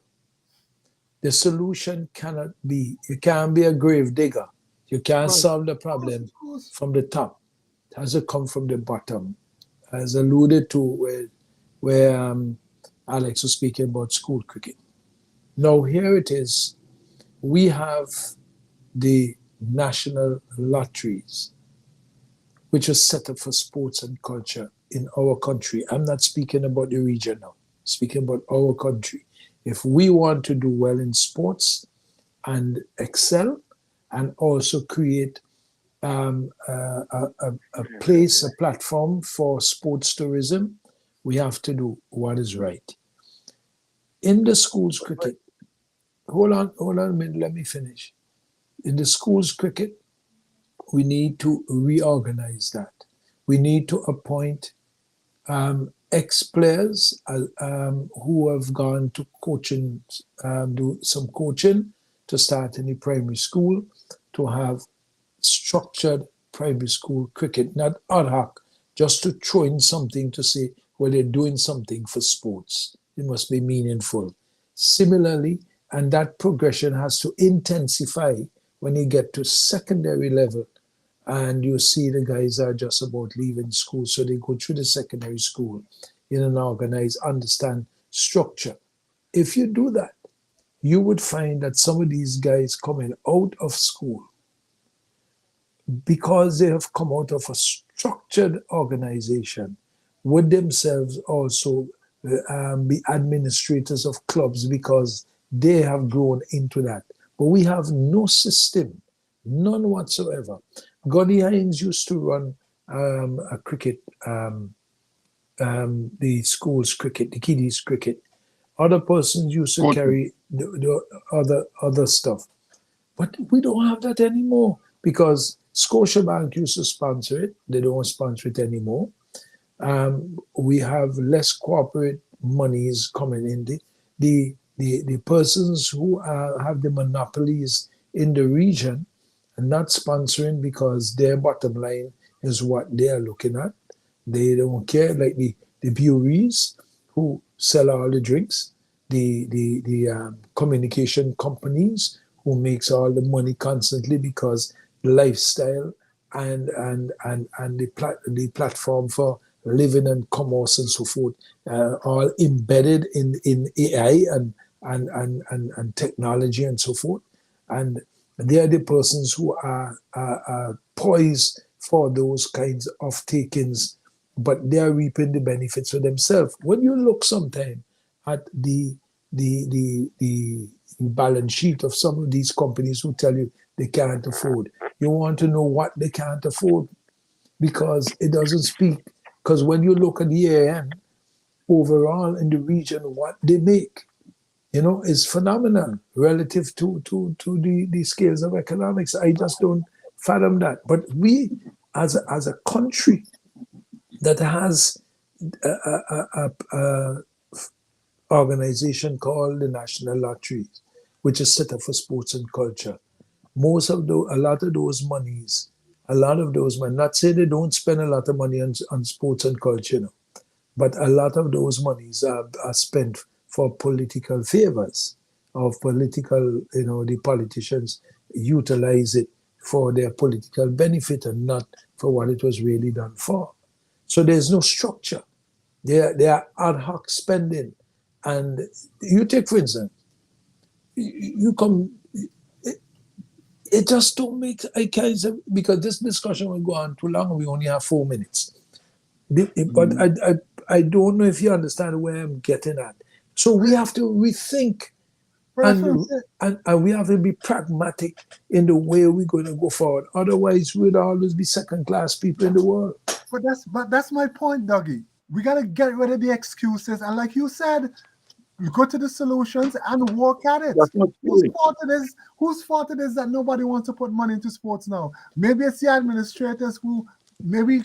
The solution cannot be, you can't be a grave digger. You can't solve the problem from the top. It has to come from the bottom. As alluded to where Alex was speaking about school cricket. Now here it is. We have the national lotteries, which was set up for sports and culture in our country. I'm not speaking about the region now, I'm speaking about our country. If we want to do well in sports and excel and also create a place, a platform for sports tourism, we have to do what is right. In the schools cricket, hold on a minute, let me finish. In the schools cricket, we need to reorganize that. We need to appoint ex-players who have gone to coaching, do some coaching to start in the primary school, to have structured primary school cricket, not ad hoc, just to throw in something to say, well, they're doing something for sports. It must be meaningful. Similarly, and that progression has to intensify when you get to secondary level, and you see the guys are just about leaving school, so they go through the secondary school in an organized, understand structure. If you do that, you would find that some of these guys coming out of school, because they have come out of a structured organization, would themselves also be administrators of clubs because they have grown into that. But we have no system, none whatsoever. Goddy Hines used to run a cricket, the schools cricket, the kiddies cricket. Other persons used to carry the other stuff. But we don't have that anymore because Scotiabank used to sponsor it. They don't sponsor it anymore. We have less corporate monies coming in. The persons who have the monopolies in the region are not sponsoring because their bottom line is what they are looking at. They don't care, like the breweries who sell all the drinks, the communication companies who makes all the money constantly because the lifestyle and the platform for living and commerce and so forth, all embedded in AI and technology and so forth. And they are the persons who are poised for those kinds of takings, but they are reaping the benefits for themselves. When you look sometime at the balance sheet of some of these companies who tell you they can't afford, you want to know what they can't afford because it doesn't speak. Because when you look at the AIM overall in the region, what they make, is phenomenal relative to the scales of economics. I just don't fathom that. But we, as a country that has a organization called the National Lotteries, which is set up for sports and culture, a lot of those monies, not say they don't spend a lot of money on sports and culture, but a lot of those monies are spent for political favors, of political, the politicians utilize it for their political benefit and not for what it was really done for. So there's no structure. They are ad hoc spending. And you take, for instance, you come, it just don't make, because this discussion will go on too long. We only have 4 minutes. But I don't know if you understand where I'm getting at. So we have to rethink and we have to be pragmatic in the way we're going to go forward. Otherwise, we'd always be second-class people in the world. But that's my point, Dougie. We got to get rid of the excuses. And like you said, go to the solutions and work at it. Whose fault it is that nobody wants to put money into sports now? Maybe it's the administrators who maybe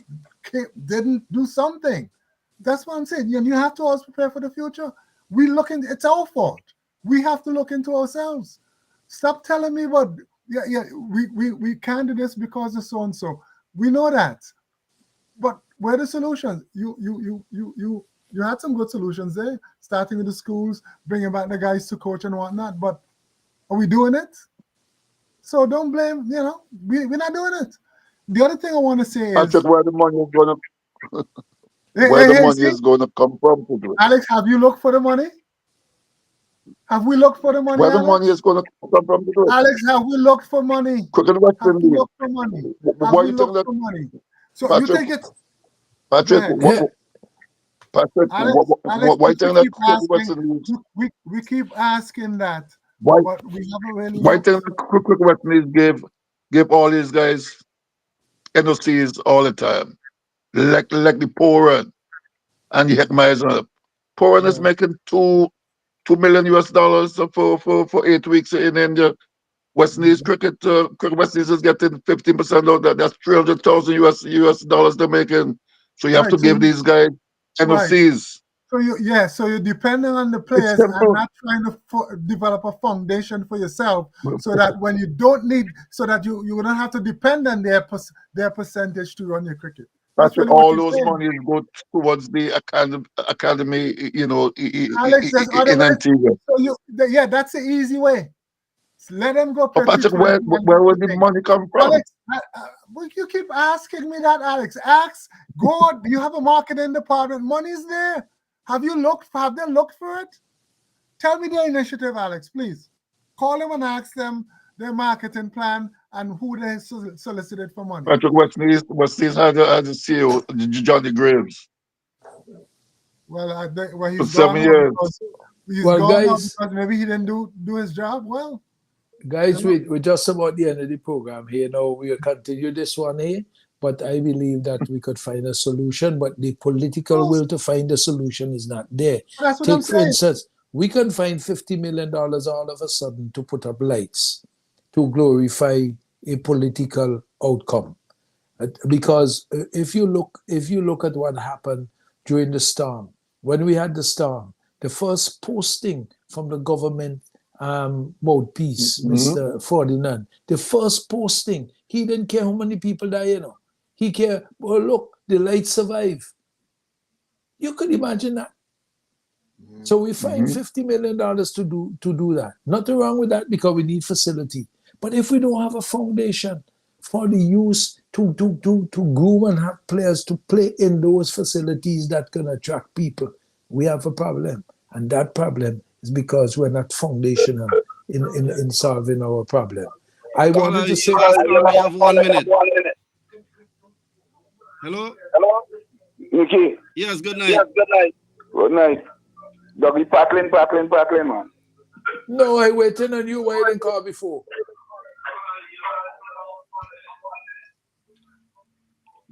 didn't do something. That's what I'm saying. You have to always prepare for the future. It's our fault. We have to look into ourselves. Stop telling me we can't do this because of so and so. We know that. But where are the solutions? You had some good solutions there, starting with the schools, bringing back the guys to coach and whatnot. But Are we doing it? So don't blame, we're not doing it. The other thing I want to say is, Patrick, where the money is going to is going to come from? Alex, have you looked for the money? Have we looked for the money, Where the Alex? money is going to come from? Alex, have we looked for money? Cricket West Have we Indies. looked for money? Have Why we you think looked that? for money? So Patrick, you think it's Patrick, Patrick, Alex, why think that Cricket West Indies? we keep asking that, Why but we haven't really why looked. think that Cricket West Indies give all these guys NOCs all the time? Like the Poran and the Heckmeiser. Poran is making $2 million for 8 weeks in India. West Indies cricket West Indies is getting 15% of that. That's $300,000 US dollars they're making. So you have to give these guys NOCs. So so you're depending on the players and not trying to develop a foundation for yourself, so that when you don't need, so that you don't have to depend on their percentage to run your cricket. That's really all those monies go towards the academy, Alex, there's other in ways. Antigua. So that's the easy way. Let them go. Patrick, where would the money come from? Alex, you keep asking me that, Alex. Ask, go. You have a marketing department. Money's there. Have they looked for it? Tell me their initiative, Alex, please. Call them and ask them their marketing plan and who they solicited for money. Patrick, West Indies had a CEO, Johnny Graves. Well, he's for 7 years. He's gone guys, because maybe he didn't do his job well. Guys, we're just about the end of the program here. Now we'll continue this one here, but I believe that we could find a solution, but the political will to find a solution is not there. That's what I'm saying. For instance, we can find $50 million all of a sudden to put up lights to glorify a political outcome. Because if you look at what happened during the storm, when we had the storm, the first posting from the government mouthpiece, Mr. Ferdinand, the first posting, he didn't care how many people die, He cared, well, look, the lights survive. You could imagine that. So we find $50 million to do that. Nothing wrong with that because we need facility. But if we don't have a foundation for the youth to groom and have players to play in those facilities that can attract people, we have a problem. And that problem is because we're not foundational in solving our problem. I wanted to say... I have 1 minute. Hello? Nicky? Yes, good night. Good night. Dougie Packlin, man. No, I waiting on you. Why you didn't call before?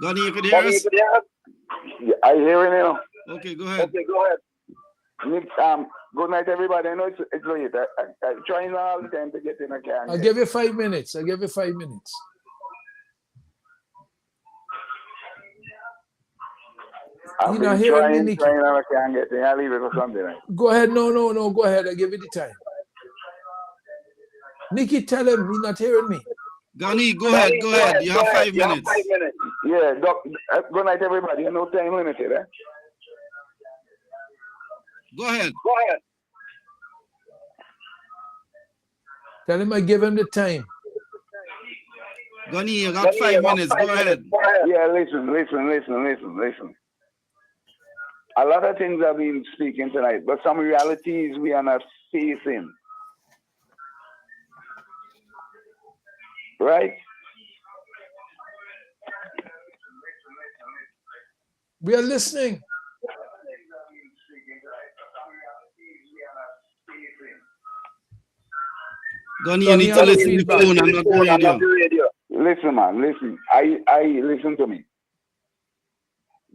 Donnie, you can hear us? Yeah, I hear you now. Okay, go ahead. Nick, good night, everybody. I know it's late. I'm trying all the time to get in a car. I'll give you 5 minutes. I've been trying, and I can't get in. I'll leave it for Sunday night. Go ahead. No. Go ahead. I'll give you the time. Nicky, tell him he's not hearing me. Gani, go ahead. You have 5 minutes. Yeah, good night, everybody. You know, time limited, eh? Go ahead. Tell him I give him the time. Gani, you got 5 minutes. Go ahead. Yeah, listen. A lot of things have been speaking tonight, but some realities we are not facing. Right? We are listening. Gani, you need to listen to the phone and not the radio. Listen, man, listen. I listen to me.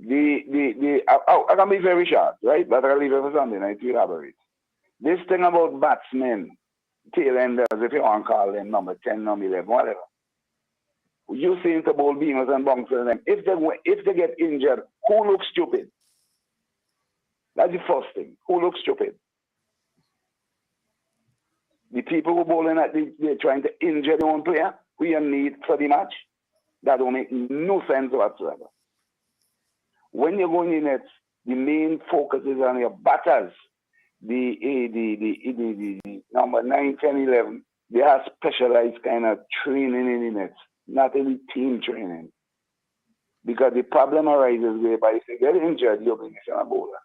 I can be very short, right? But I'll leave it for Sunday night to elaborate. This thing about batsmen, tail enders, if you want to call them number 10, number 11, whatever. You seem to bowl beamers and bouncers them. If they get injured, who looks stupid? That's the first thing. Who looks stupid? The people who bowling they're trying to injure their own player who you need for the match. That don't make no sense whatsoever. When you're going in it, the main focus is on your batters. The number 9, 10, 11 They have specialized kind of training in it, not any team training. Because the problem arises whereby if you get injured, you're being a bowler.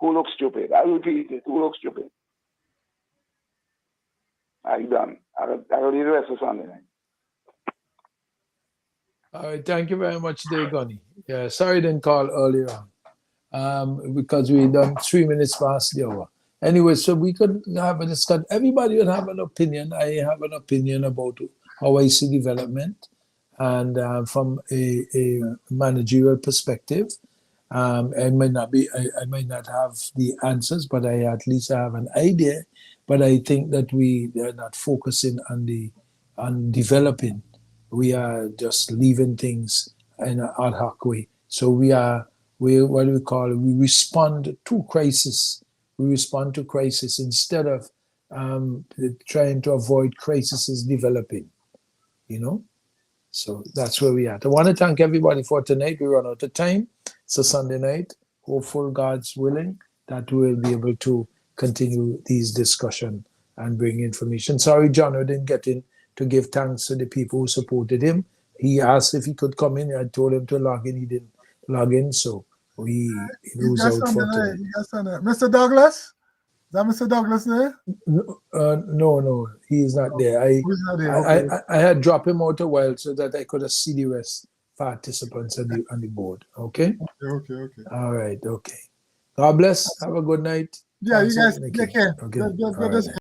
Who looks stupid? I repeat it. Who looks stupid? I'm done. I'll leave the rest of Sunday night. All right, thank you very much, Gunny. Yeah, sorry I didn't call earlier on because we done 3 minutes past the hour. Anyway, so we could have a discussion. Everybody would have an opinion. I have an opinion about how I see development, and from a managerial perspective, I might not have the answers, but I at least have an idea. But I think that we are not focusing on developing. We are just leaving things in an ad hoc way. So we respond to crisis. We respond to crisis instead of trying to avoid crises developing, So that's where we are. I want to thank everybody for tonight. We run out of time. It's a Sunday night. Hopeful, God's willing, that we'll be able to continue these discussion and bring information. Sorry, John, I didn't get in to give thanks to the people who supported him. He asked if he could come in. I told him to log in. He didn't log in, so he was out for tonight. Mr. Douglas? Is that Mr. Douglas there? No, he is not there. He's not there. Okay. I had dropped him out a while so that I could see the rest participants on the board. Okay? Okay. All right, okay. God bless. Have a good night. Yeah, you guys take care. Okay.